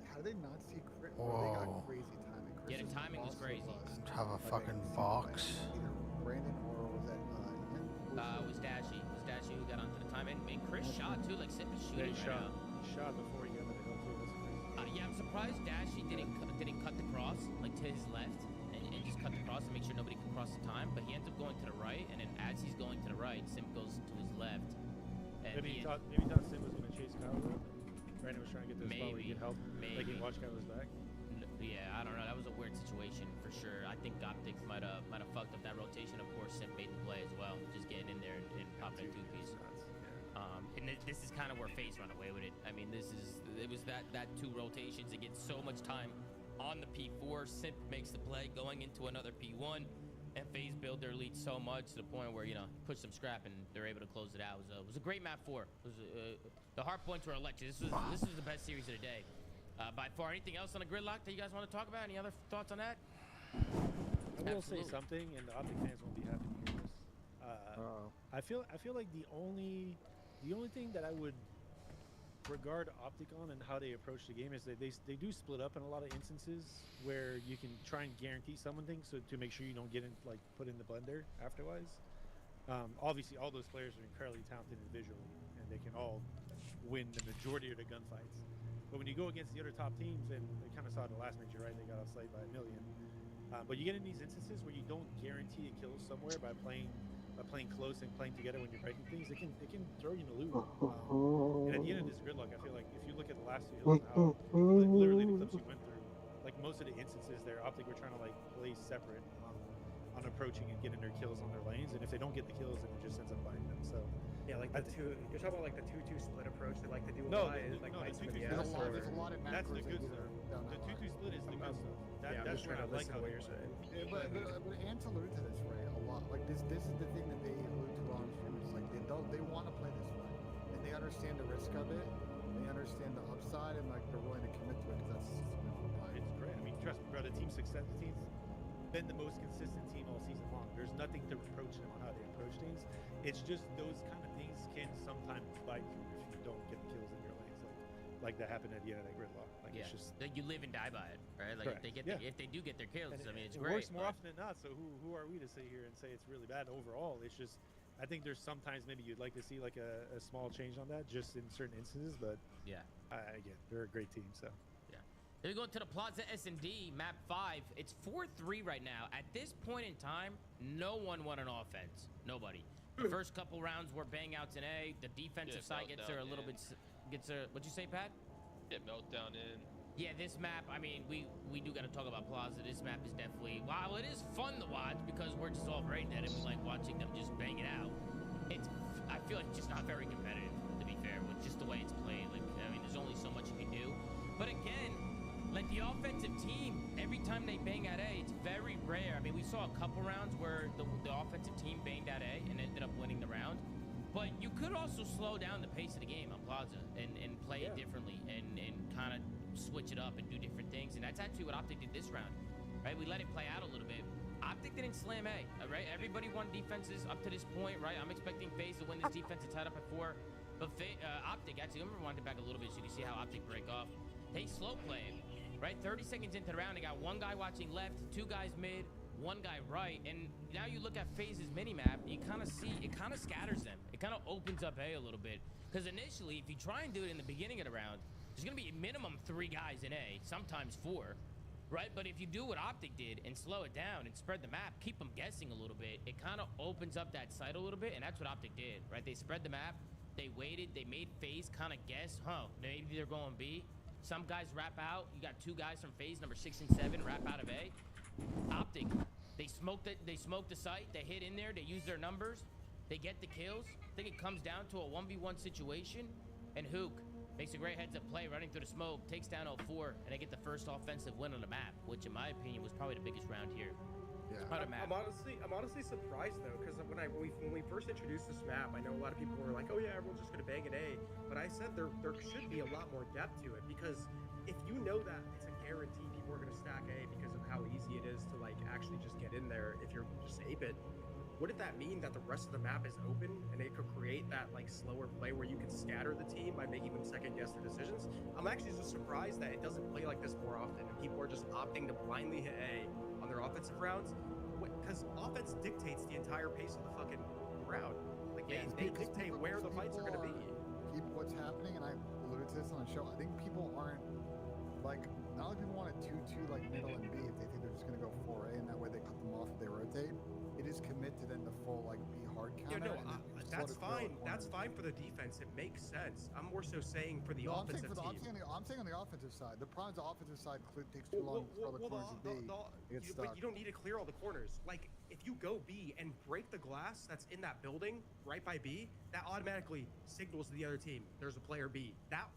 How did they not see crit? Or they got Whoa. crazy timing. Yeah, the Chris's timing was boss crazy. Have a I fucking think, box. Either Brandon or was that Ian? It was Dashy. It was Dashy who got onto the time. And Chris shot, too. Like, Simp is shooting Yeah, right now. he shot before he got to the hill, too. That's crazy. Yeah, I'm surprised Dashy didn't cut the cross, like, to his left. And just cut the cross and make sure nobody can cross the time. But he ends up going to the right. And then as he's going to the right, Simp goes to his left. And Maybe he me and- thought Sim was going to chase Kyle up. Brandon was trying to get to the spot where he could help. Like he watched Kyle's back. Yeah, I don't know. That was a weird situation for sure. I think Optic might have fucked up that rotation. Of course, Simp made the play as well, just getting in there and popping a two-piece. And this is kind of where FaZe run away with it. I mean, it was that two rotations. It gets so much time on the P4. Simp makes the play going into another P1, and FaZe build their lead so much to the point where, you know, push some scrap and they're able to close it out. It was a great map 4. The hard points were electric. This was the best series of the day. By far, anything else on the gridlock that you guys want to talk about? Any other thoughts on that? I will say Absolutely. something, and the Optic fans won't be happy to hear this. I feel like the only thing that I would regard Optic on and how they approach the game is that they do split up in a lot of instances where you can try and guarantee someone things so to make sure you don't get in put in the blender afterwards. Obviously, all those players are incredibly talented individually, and they can all win the majority of the gunfights. But when you go against the other top teams, and they kind of saw the last major, right? They got outslayed by 1 million. But you get in these instances where you don't guarantee a kill somewhere by playing close and playing together when you're breaking things. It can throw you in a loop. And at the end of this gridlock, I feel like if you look at the last two hills and how literally the clips you went through, like most of the instances there, Optic were trying to like play separate on approaching and getting their kills on their lanes, and if they don't get the kills, then it just ends up buying them. So yeah, like you're talking about like the 2-2 split approach they like to do. No, the 2-2 split. There's a lot of That's the macros good that stuff. The 2-2 split is the good stuff. I'm That's just trying to what I like listen to how what they you're play. saying. Yeah, but Ants alluded to this, right? A lot. Like this is the thing that they allude to on stream. It's like they want to play this way, and they understand the risk of it. They understand the upside, and like they're willing to commit to it because that's just It's great. I mean, trust me, bro. The team's been the most consistent team all season long. There's nothing to reproach them on how they approach things. It's just those kind of things can sometimes bite you if you don't get the kills in your lanes, like that happened at the end of that gridlock. Like Yeah, it's just you live and die by it, right? Like correct. if they do get their kills, And I mean, it's it great. works more but- often than not. So who are we to sit here and say it's really bad overall? It's just I think there's sometimes maybe you'd like to see like a small change on that just in certain instances, but yeah, again, they're a great team. So. Then we go to the Plaza S&D, map 5. It's 4-3 right now. At this point in time, no one won an offense. Nobody. The first couple rounds were bang outs in A. The defensive side gets there a little bit. What'd you say, Pat? Get meltdown in. Yeah, this map. I mean, we do got to talk about Plaza. This map is definitely. While it is fun to watch because we're just all brain dead and we like watching them just bang it out. I feel like it's just not very competitive, to be fair, with just the way it's played. Like, I mean, there's only so much you can do. But again. Like the offensive team, every time they bang at A, it's very rare. I mean, we saw a couple rounds where the offensive team banged at A and ended up winning the round. But you could also slow down the pace of the game on Plaza and play it differently and kind of switch it up and do different things. And that's actually what Optic did this round, right? We let it play out a little bit. Optic didn't slam A, right? Everybody won defenses up to this point, right? I'm expecting FaZe to win this defense. It's tied up at 4. But Optic, actually, I'm going to rewind it back a little bit so you can see how Optic break off. They slow played. Right, 30 seconds into the round, they got one guy watching left, 2 guys mid, 1 guy right, and now you look at FaZe's mini-map, you kind of see, it kind of scatters them. It kind of opens up A a little bit. Because initially, if you try and do it in the beginning of the round, there's going to be a minimum 3 guys in A, sometimes 4, right? But if you do what Optic did and slow it down and spread the map, keep them guessing a little bit, it kind of opens up that site a little bit, and that's what Optic did, right? They spread the map, they waited, they made FaZe kind of guess, maybe they're going B. Some guys wrap out. You got 2 guys from FaZe, number 6 and 7, wrap out of A. Optic, they smoked the site. They hit in there. They use their numbers. They get the kills. I think it comes down to a 1v1 situation. And Hook makes a great heads-up play running through the smoke, takes down 04, and they get the first offensive win on the map, which in my opinion was probably the biggest round here. Yeah. I'm honestly surprised though, because when we first introduced this map, I know a lot of people were like, "Oh yeah, everyone's just gonna bang an A," but I said there should be a lot more depth to it, because if you know that it's a guarantee people are gonna stack A because of how easy it is to like actually just get in there if you're just ape it, wouldn't that mean that the rest of the map is open and it could create that like slower play where you can scatter the team by making them second guess their decisions? I'm actually just surprised that it doesn't play like this more often and people are just opting to blindly hit A on their offensive rounds, because offense dictates the entire pace of the fucking round. Like they dictate where the fights are going to be. People, what's happening, and I alluded to this on the show, I think people aren't like, not like people want to 2-2 like middle and B if they think they're just going to go 4A and that way they cut them off if they rotate. It is commit to then the full like B hard counter. Yeah, no, that's fine. That's fine for the defense. It makes sense. I'm more so saying for the offensive team. I'm saying on the offensive side. The problem is the offensive side takes too long for the corners to B. But you don't need to clear all the corners. Like if you go B and break the glass that's in that building right by B, that automatically signals to the other team there's a player B. That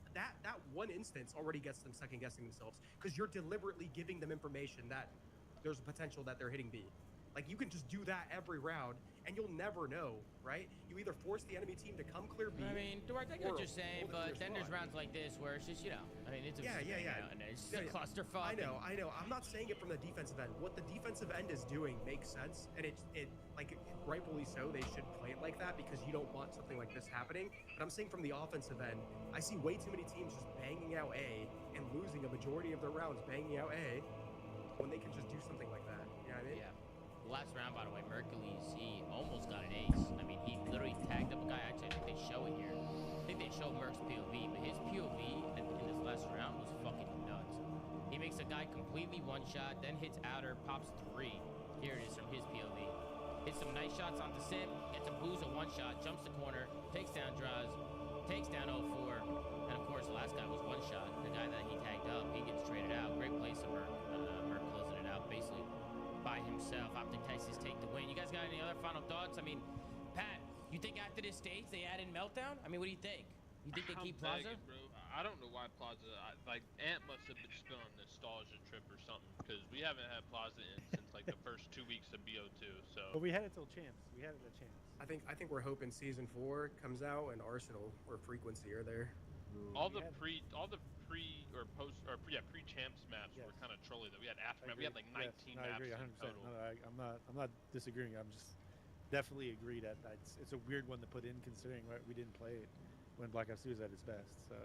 one instance already gets them second guessing themselves because you're deliberately giving them information that there's a potential that they're hitting B. Like, you can just do that every round, and you'll never know, right? You either force the enemy team to come clear B. I mean, Dwight, I get what you're saying, hold it but for then there's spawn. rounds like this where it's just, you know, I mean, it's a Yeah. and it's just a clusterfuck. I know. I'm not saying it from the defensive end. What the defensive end is doing makes sense, and it like rightfully so. They should play it like that because you don't want something like this happening. But I'm saying from the offensive end, I see way too many teams just banging out A and losing a majority of their rounds banging out A when they can just do something like that. You know what I mean? Yeah. Last round, by the way, Mercules, he almost got an ace. I mean, he literally tagged up a guy. Actually, I think they show it here. I think they show Merc's POV, but his POV in this last round was fucking nuts. He makes a guy completely one-shot, then hits outer, pops 3. Here it is from his POV. Hits some nice shots onto Sip, gets a booze a one-shot, jumps the corner, takes down Draws, takes down 0-4, and of course, the last guy was one-shot. The guy that he tagged up, he gets traded out. Great play from Merc. Merc closing it out, basically. By himself. Optic Texas take the win. You guys got any other final thoughts? I mean, Pat, you think after this stage they add in Meltdown? I mean, what do you think? You think they keep Plaza? Bro. I don't know why Plaza. Like Ant must have just been on a nostalgia trip or something because we haven't had Plaza in since like the first 2 weeks of BO2. So. But we had it till champs. We had it at champs. I think we're hoping season 4 comes out and Arsenal or Frequency are there. All the pre champs maps were kind of trolly though. We had aftermath. We had like 19 I maps agree, 100%. in total. No, I'm not disagreeing. I'm just definitely agree that it's a weird one to put in considering we didn't play it when Black Ops 2 was at its best. So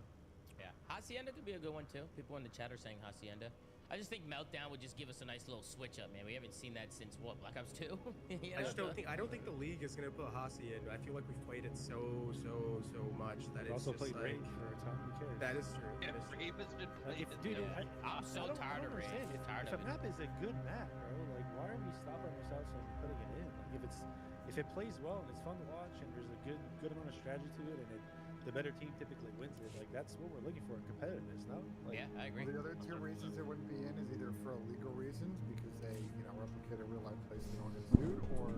yeah, Hacienda could be a good one too. People in the chat are saying Hacienda. I just think Meltdown would just give us a nice little switch up, man. We haven't seen that since what, Black Ops 2? You know? I don't think the league is gonna put Hasi in. I feel like we've played it so much that it's also just played like, Rave for a time. Who cares? That is true. Yeah, Rave has been played. Dude, I'm so tired of Rave. If a map is a good map, bro, like why are we stopping ourselves from putting it in? Like if it plays well and it's fun to watch and there's a good amount of strategy to it and the better team typically wins it, like that's what we're looking for in competitiveness, no? Like, yeah, I agree. The other 2 reasons it wouldn't be in is either for illegal reasons because they, replicate a real life place in order to suit, or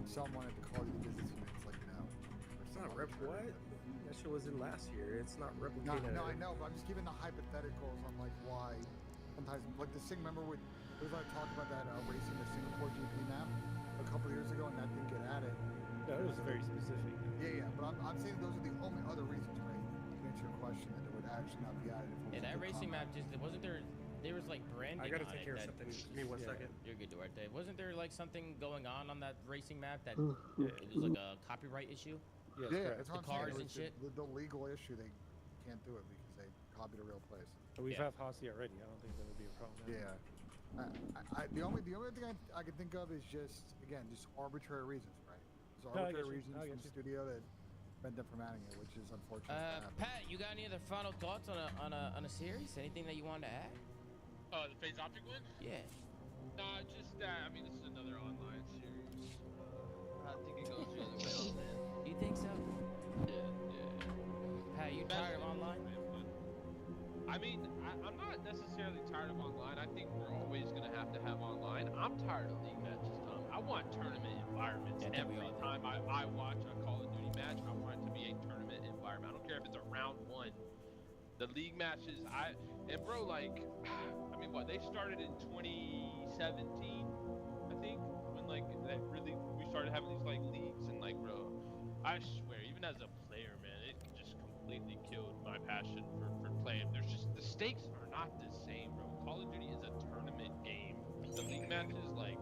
someone at the Call of Duty business unit's like, no. It's not what? That shit was in last year. It's not replicated. No, I know, but I'm just giving the hypotheticals on like why sometimes like the member would talk about that racing the Singapore GP map a couple of years ago and that didn't get added. No, it was very specific. Yeah, but I'm saying those are the only other reasons, right? To answer your question, that it would actually not be added. Yeah, that racing map just wasn't there. There was like branding. I gotta on take it care of that, something. Give me 1 second. You're good, Duarte. Wasn't there like something going on that racing map that it was like a copyright issue? Yeah, that's what the I'm cars saying. and shit. The legal issue, they can't do it because they copied a real place. But we have Hasi already. I don't think that would be a problem. Yeah. The only thing I can think of is just arbitrary reasons, right? There's arbitrary reasons from the studio that prevent them from adding it, which is unfortunate. Pat, you got any other final thoughts on a series? Anything that you wanted to add? The Phase Optic one? Yeah. Nah, just that. I mean, this is another online series. I think it goes the other way on that. You think so? Yeah. Pat, you tired of online? I mean, I'm not necessarily tired of online. I think we're always going to have online. I'm tired of league matches, Tom. I want tournament environments. Every time I watch a Call of Duty match, I want it to be a tournament environment. I don't care if it's a round 1. The league matches, bro, like, I mean, what, they started in 2017, I think, when, like, we started having these, like, leagues, and, like, bro, I swear, even as a player, man, it just completely killed my passion for playing. The stakes are not the same, bro. Call of Duty is a tournament game. The league matches, like,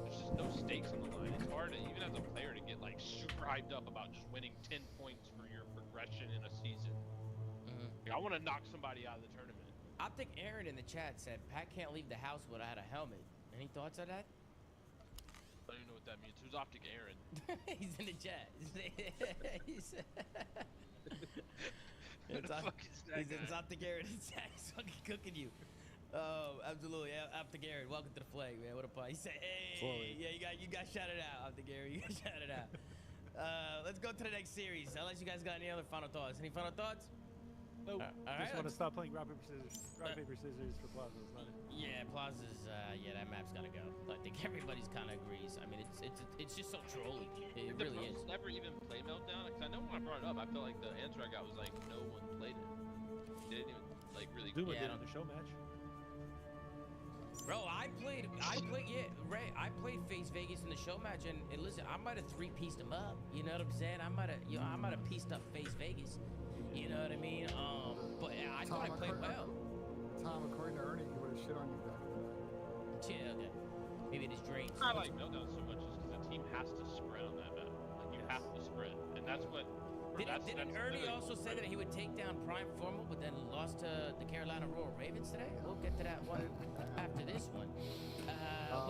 there's just no stakes on the line. It's hard, even as a player, to get, like, super hyped up about just winning 10 points for your progression in a season. Like, I want to knock somebody out of the tournament. Optic Aaron in the chat said Pat can't leave the house without a helmet. Any thoughts on that? I don't even know what that means. Who's Optic Aaron? He's in the chat. It's Optic Aaron. He's fucking cooking you. Oh, absolutely. Optic Aaron, welcome to the flag, man. What a pie. He said, hey, yeah, you got shouted out, Optic Aaron. You got shouted out. Let's go to the next series. Unless you guys got any other final thoughts. Any final thoughts? Nope. All Just right, want to stop playing rock, paper, scissors. Rock, paper, scissors for Plaza. It's not it. Yeah, Plaza's, that map's gotta go. I think everybody's kind of agrees. I mean, it's just so trolly. It really is. Never even play Meltdown? Because I know when I brought it up, I felt like the answer I got was like, no one played it. They didn't even, like, really... Duma did on the show match. Bro, I played, yeah, Ray, I played Face Vegas in the show match, and listen, I might have three-pieced him up. You know what I'm saying? I might have pieced up Face Vegas. You know what I mean? But I thought I played well. Tom, according to Ernie, he would have shit on you back in the day. Yeah, okay. Maybe it is drinks. I like Meltdown so much just because the team has to spread on that map. Like, you have to spread, and that's what. Didn't Ernie also say that he would take down Prime Formal, but then lost to the Carolina Royal Ravens today? We'll get to that one after this one.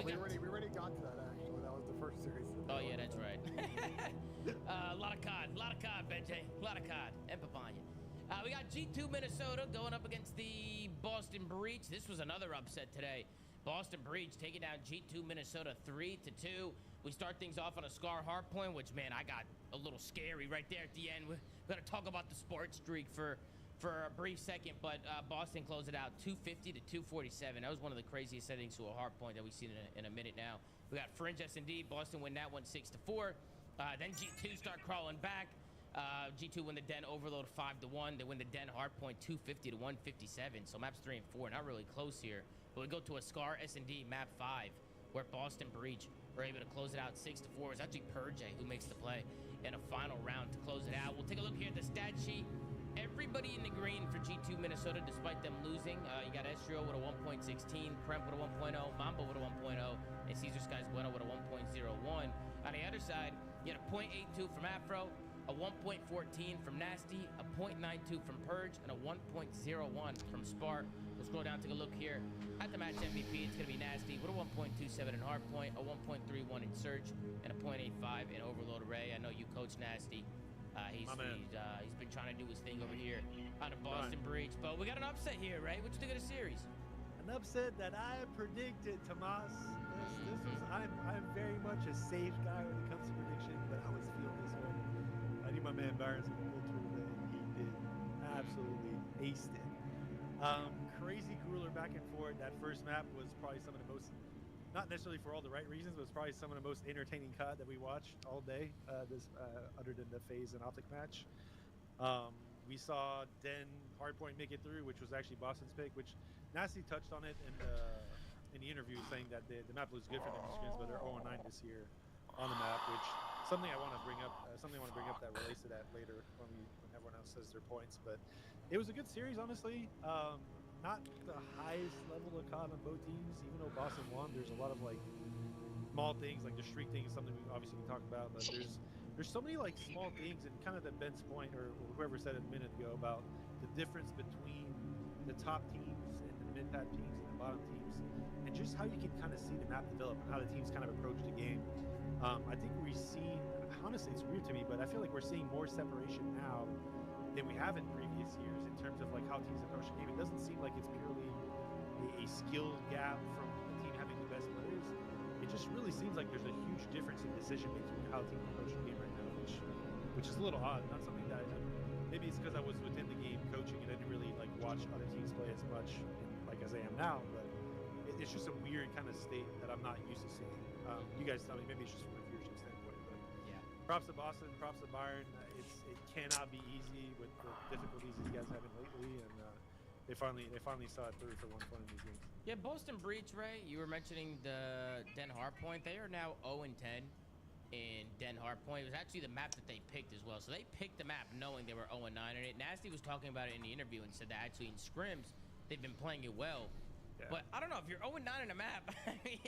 We already got to that, actually. That was the first series. Oh, yeah, that's right. A lot of COD, Benjay. A lot of COD. And Papaya. We got G2 Minnesota going up against the Boston Breach. This was another upset today. Boston Breach taking down G2 Minnesota 3-2. We start things off on a Scar hardpoint, which, man, I got a little scary right there at the end. We're going to talk about the sports streak for a brief second, but Boston closed it out 250-247. That was one of the craziest settings to a hardpoint that we've seen in a minute now. We got Fringe S&D. Boston win that one 6-4. Then G2 start crawling back. G2 win the Den Overload 5-1. They win the Den Hardpoint 250-157. So maps 3 and 4, not really close here. But we go to a Scar S&D map 5, where Boston Breach were able to close it out 6-4. It's actually Purjay who makes the play in a final round to close it out. We'll take a look here at the stat sheet. Everybody in the green for G2 Minnesota, despite them losing. You got Estrio with a 1.16, Prem with a 1.0, Mambo with a 1.0, and Caesar Skies Bueno with a 1.01. On the other side, you had a 0.82 from Afro, a 1.14 from Nasty, a 0.92 from Purge, and a 1.01 from Spark. We'll scroll down, take a look here at the match MVP. It's going to be Nasty with a 1.27 in Hardpoint, a 1.31 in Search, and a 0.85 in Overload Array. I know you coach Nasty. He's been trying to do his thing over here on the Boston Breach. But we got an upset here, right? What you think of the series? An upset that I predicted, Tomas. This was I'm very much a safe guy when it comes to prediction, but I was feeling this one. I knew my man Byron's going to pull through today. He did absolutely aced it. Crazy cooler back and forth. That first map was probably some of the most, not necessarily for all the right reasons, but it's probably some of the most entertaining COD that we watched all day. Other than the FaZe and Optic match, we saw Den Hardpoint make it through, which was actually Boston's pick. Which Nasty touched on it in the interview, saying that the map looks good for them in scrims, but they're 0-9 this year on the map. Which something I want to bring up. That relates to that later when everyone else says their points. But it was a good series, honestly. Not the highest level of COD on both teams, even though Boston won. There's a lot of like small things, like the streak thing is something we obviously can talk about, but there's so many like small things, and kind of that Ben's point, or whoever said it a minute ago, about the difference between the top teams and the mid-pack teams and the bottom teams, and just how you can kind of see the map develop and how the teams kind of approach the game. I think we see, honestly, it's weird to me, but I feel like we're seeing more separation now than we have in previous years in terms of like how teams approach the game. It doesn't seem like it's purely a skill gap from the team having the best players. It just really seems like there's a huge difference in decision making and how teams approach the game right now, which is a little odd. Not something that maybe it's because I was within the game coaching and I didn't really like watch other teams play as much as I am now. But it's just a weird kind of state that I'm not used to seeing. You guys tell me, maybe it's just from a viewership standpoint. But yeah, props to Boston, props to Byron. It cannot be easy with the difficulties these guys having lately, and they finally saw it through for one point in these games. Yeah, Boston Breach, Ray, you were mentioning the Den Hardpoint. They are now 0-10 in Den Hardpoint. It was actually the map that they picked as well. So they picked the map knowing they were 0-9 in it. Nasty was talking about it in the interview and said that actually in scrims, they've been playing it well. Yeah. But I don't know, if you're 0-9 in a map, I mean,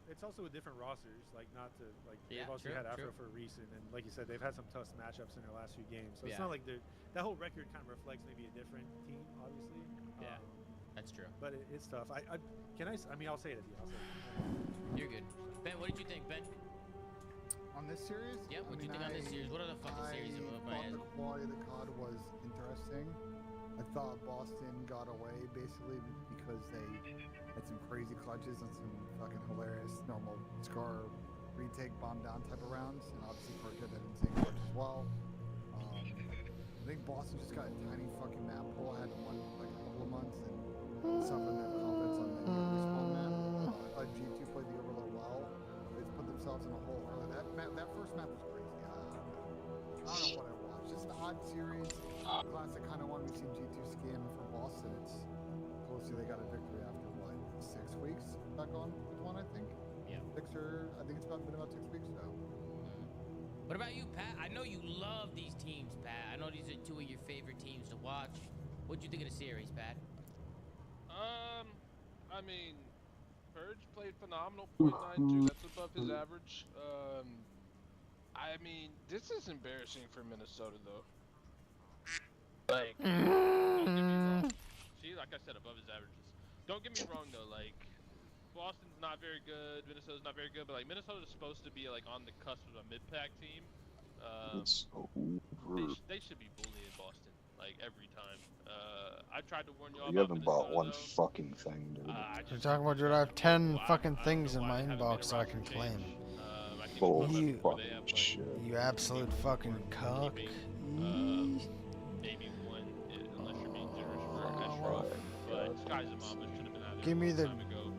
it's also with different rosters, like not to like yeah, they've also had Afro for a reason, and like you said, they've had some tough matchups in their last few games. So it's not like that whole record kind of reflects maybe a different team, obviously. Yeah, that's true. But it's tough. I mean, I'll say it at the outset. You're good. Ben, what did you think, Ben? On this series? Yeah, what do you think on this series? What are the fucking series of my thought the quality of the COD was interesting. I thought Boston got away basically because they had some crazy clutches and some fucking hilarious normal score retake bomb down type of rounds, and obviously Purja did insane clutch as well. I think Boston just got a tiny fucking map pool, had one like a couple of months, and suffered that confidence on the respawn map. I thought G2 played the overload well. They put themselves in a hole early. That first map was crazy. I don't know what I watched. Just an odd series. Classic kind of one we've seen G2 scam for Boston. It's close to they got a victory after what, 6 weeks? got going with one, I think. Yeah. I think it's been about 6 weeks now. What about you, Pat? I know you love these teams, Pat. I know these are two of your favorite teams to watch. What'd you think of the series, Pat? I mean, Purge played phenomenal, .92. That's above his average. I mean, this is embarrassing for Minnesota, though. Like, don't get me wrong. See, like I said, above his averages. Don't get me wrong, though. Like, Boston's not very good. Minnesota's not very good. But like, Minnesota's supposed to be like on the cusp of a mid-pack team. It's over. They should be bullying Boston like every time. I tried to warn y'all You about haven't bought Minnesota, one though. fucking thing, dude. You're talking about, dude, I have 10 fucking things in my inbox that I can claim. You absolute fucking cock. Maybe one, unless you're being generous for extra. But Skies and Mamba should have been out of Give me the time ago.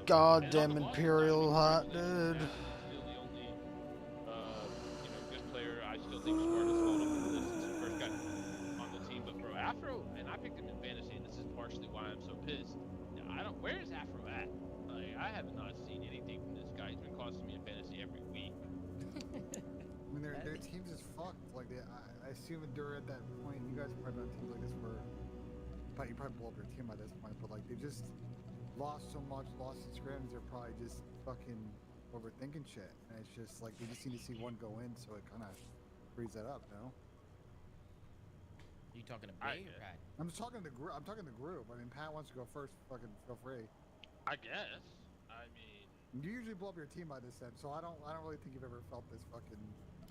goddamn Imperial hot, dude. Still the only, good player. I still think Smart is held up in the list since he first got on the team. But bro, Afro, and I picked him in fantasy, and this is partially why I'm so pissed. Where is Afro at? Like, I have not seen anything from this guy. He's been costing me in fantasy every week. I mean, their teams is fucked. Like, I assume that they're at that point. You guys are probably on teams like this for. You probably blow up your team by this point, but like, they've just lost so much, lost in scrims. They're probably just fucking overthinking shit, and it's just like they just need to see one go in, so it kind of frees that up, you know? You talking to me or Pat? I'm just talking to the group. I'm talking to the group. I mean, Pat wants to go first. Fucking feel free. I guess. I mean, you usually blow up your team by this end, so I don't really think you've ever felt this fucking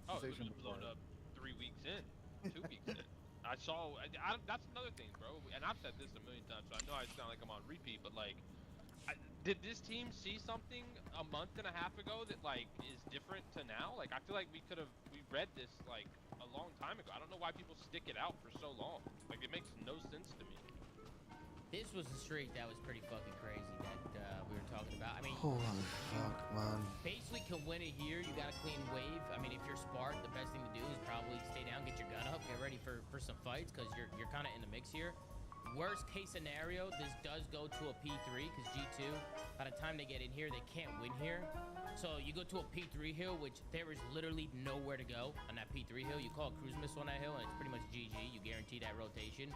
sensation before. Blown up 3 weeks in, 2 weeks in. I saw. That's another thing, bro. And I've said this a million times, so I know I sound like I'm on repeat, but like, did this team see something a month and a half ago that like is different to now? Like, I feel like we read this like a long time ago. I don't know why people stick it out for so long. Like, it makes no sense to me. This was a streak that was pretty fucking crazy that we were talking about. I mean, holy fuck, man. Basically, can win it here. You got a clean wave. I mean, if you're Spark, the best thing to do is probably stay down, get your gun up, get ready for some fights because you're kind of in the mix here. Worst case scenario, this does go to a P3 because G2, by the time they get in here, they can't win here. So you go to a P3 hill, which there is literally nowhere to go on that P3 hill. You call a cruise missile on that hill, and it's pretty much GG. You guarantee that rotation.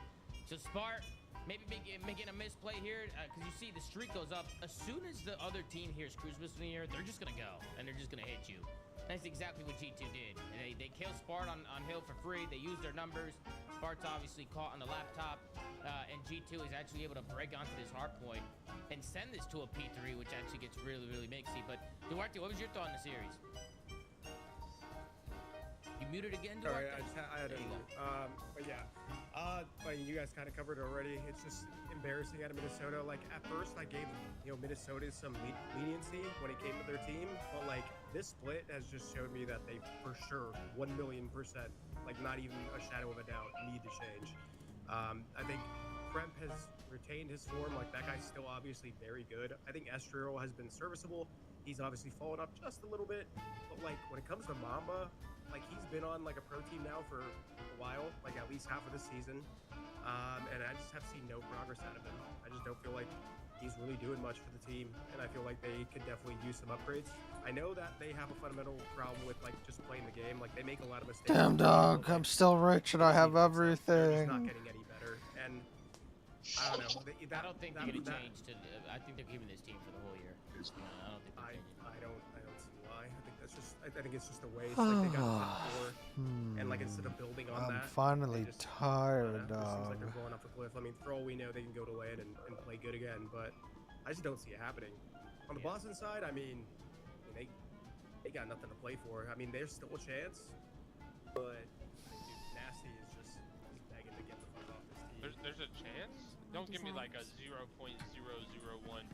So Spark, maybe making a misplay here, because you see the streak goes up. As soon as the other team hears cruise missile in the air, they're just going to go, and they're just going to hit you. That's exactly what G2 did. They killed Spart on hill for free. They used their numbers. Spart's obviously caught on the laptop, and G2 is actually able to break onto this hard point and send this to a P3, which actually gets really, really mixy. But Duarte, what was your thought on the series? You muted again, Duarte? Sorry, I had to mute. But yeah, like you guys kind of covered it already. It's just embarrassing out of Minnesota. Like, at first I gave, Minnesota some leniency when it came to their team, but like this split has just showed me that they for sure 1,000,000%, like not even a shadow of a doubt, need to change. I think Kremp has retained his form. Like, that guy's still obviously very good. I think SWTOR has been serviceable. He's obviously fallen up just a little bit, but like when it comes to Mamba, like he's been on like a pro team now for a while, like at least half of the season, and I just have seen no progress out of him. I just don't feel like he's really doing much for the team, and I feel like they could definitely use some upgrades. I know that they have a fundamental problem with like just playing the game. Like, they make a lot of mistakes. Damn, dog, I'm still rich and I have They're just everything. not getting any better, and I don't know. I don't think they're going to change to. I think they're keeping this team for the whole year. I don't think they're changing. I don't see why. I think that's just. I think it's just a waste. Like, they got top 4, and like instead of building on that, I'm finally they just, tired, it seems dog. like they're going off a cliff. I mean, for all we know, they can go to LAN and play good again, but I just don't see it happening. On the Boston side, I mean, they got nothing to play for. I mean, there's still a chance, but Nasty is just begging to get the fuck off this team. There's a chance? Don't give me like a 0.001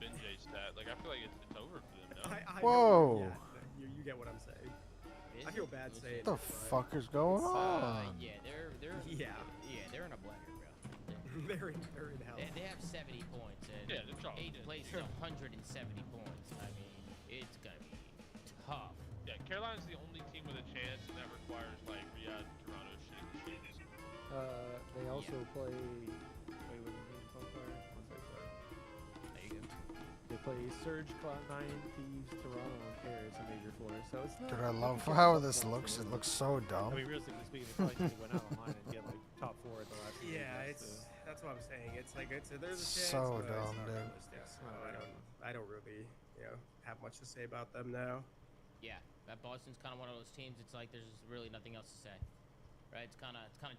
Benjay stat. Like, I feel like it's over for them now. Whoa. Yeah, you get what I'm saying. I feel bad saying What the fuck is going on? Yeah, they're they're in a blender, bro. they're in hell. They have 70 points and Yeah, they're chalked. 8th place is 170 points. I mean, it's gonna be tough. Yeah, Carolina's the only team with a chance, and that requires like Riyadh and Toronto shooting the streets. They also play. Wait, what do you mean, qualifier? What's that called? There you go. They play Surge, Cloud9, Thieves, Toronto, and Paris in Major 4. So it's not. Dude, I you love can get how top this four looks. It absolutely. looks so dumb. I mean, realistically speaking, they probably need to went out online and get like top 4 at the last. few Yeah, majors, that's what I'm saying. It's like there's a chance, So but dumb, it's not dude. realistic. So I don't really have much to say about them now. Yeah, that Boston's kind of one of those teams. It's like there's really nothing else to say, right? It's kind of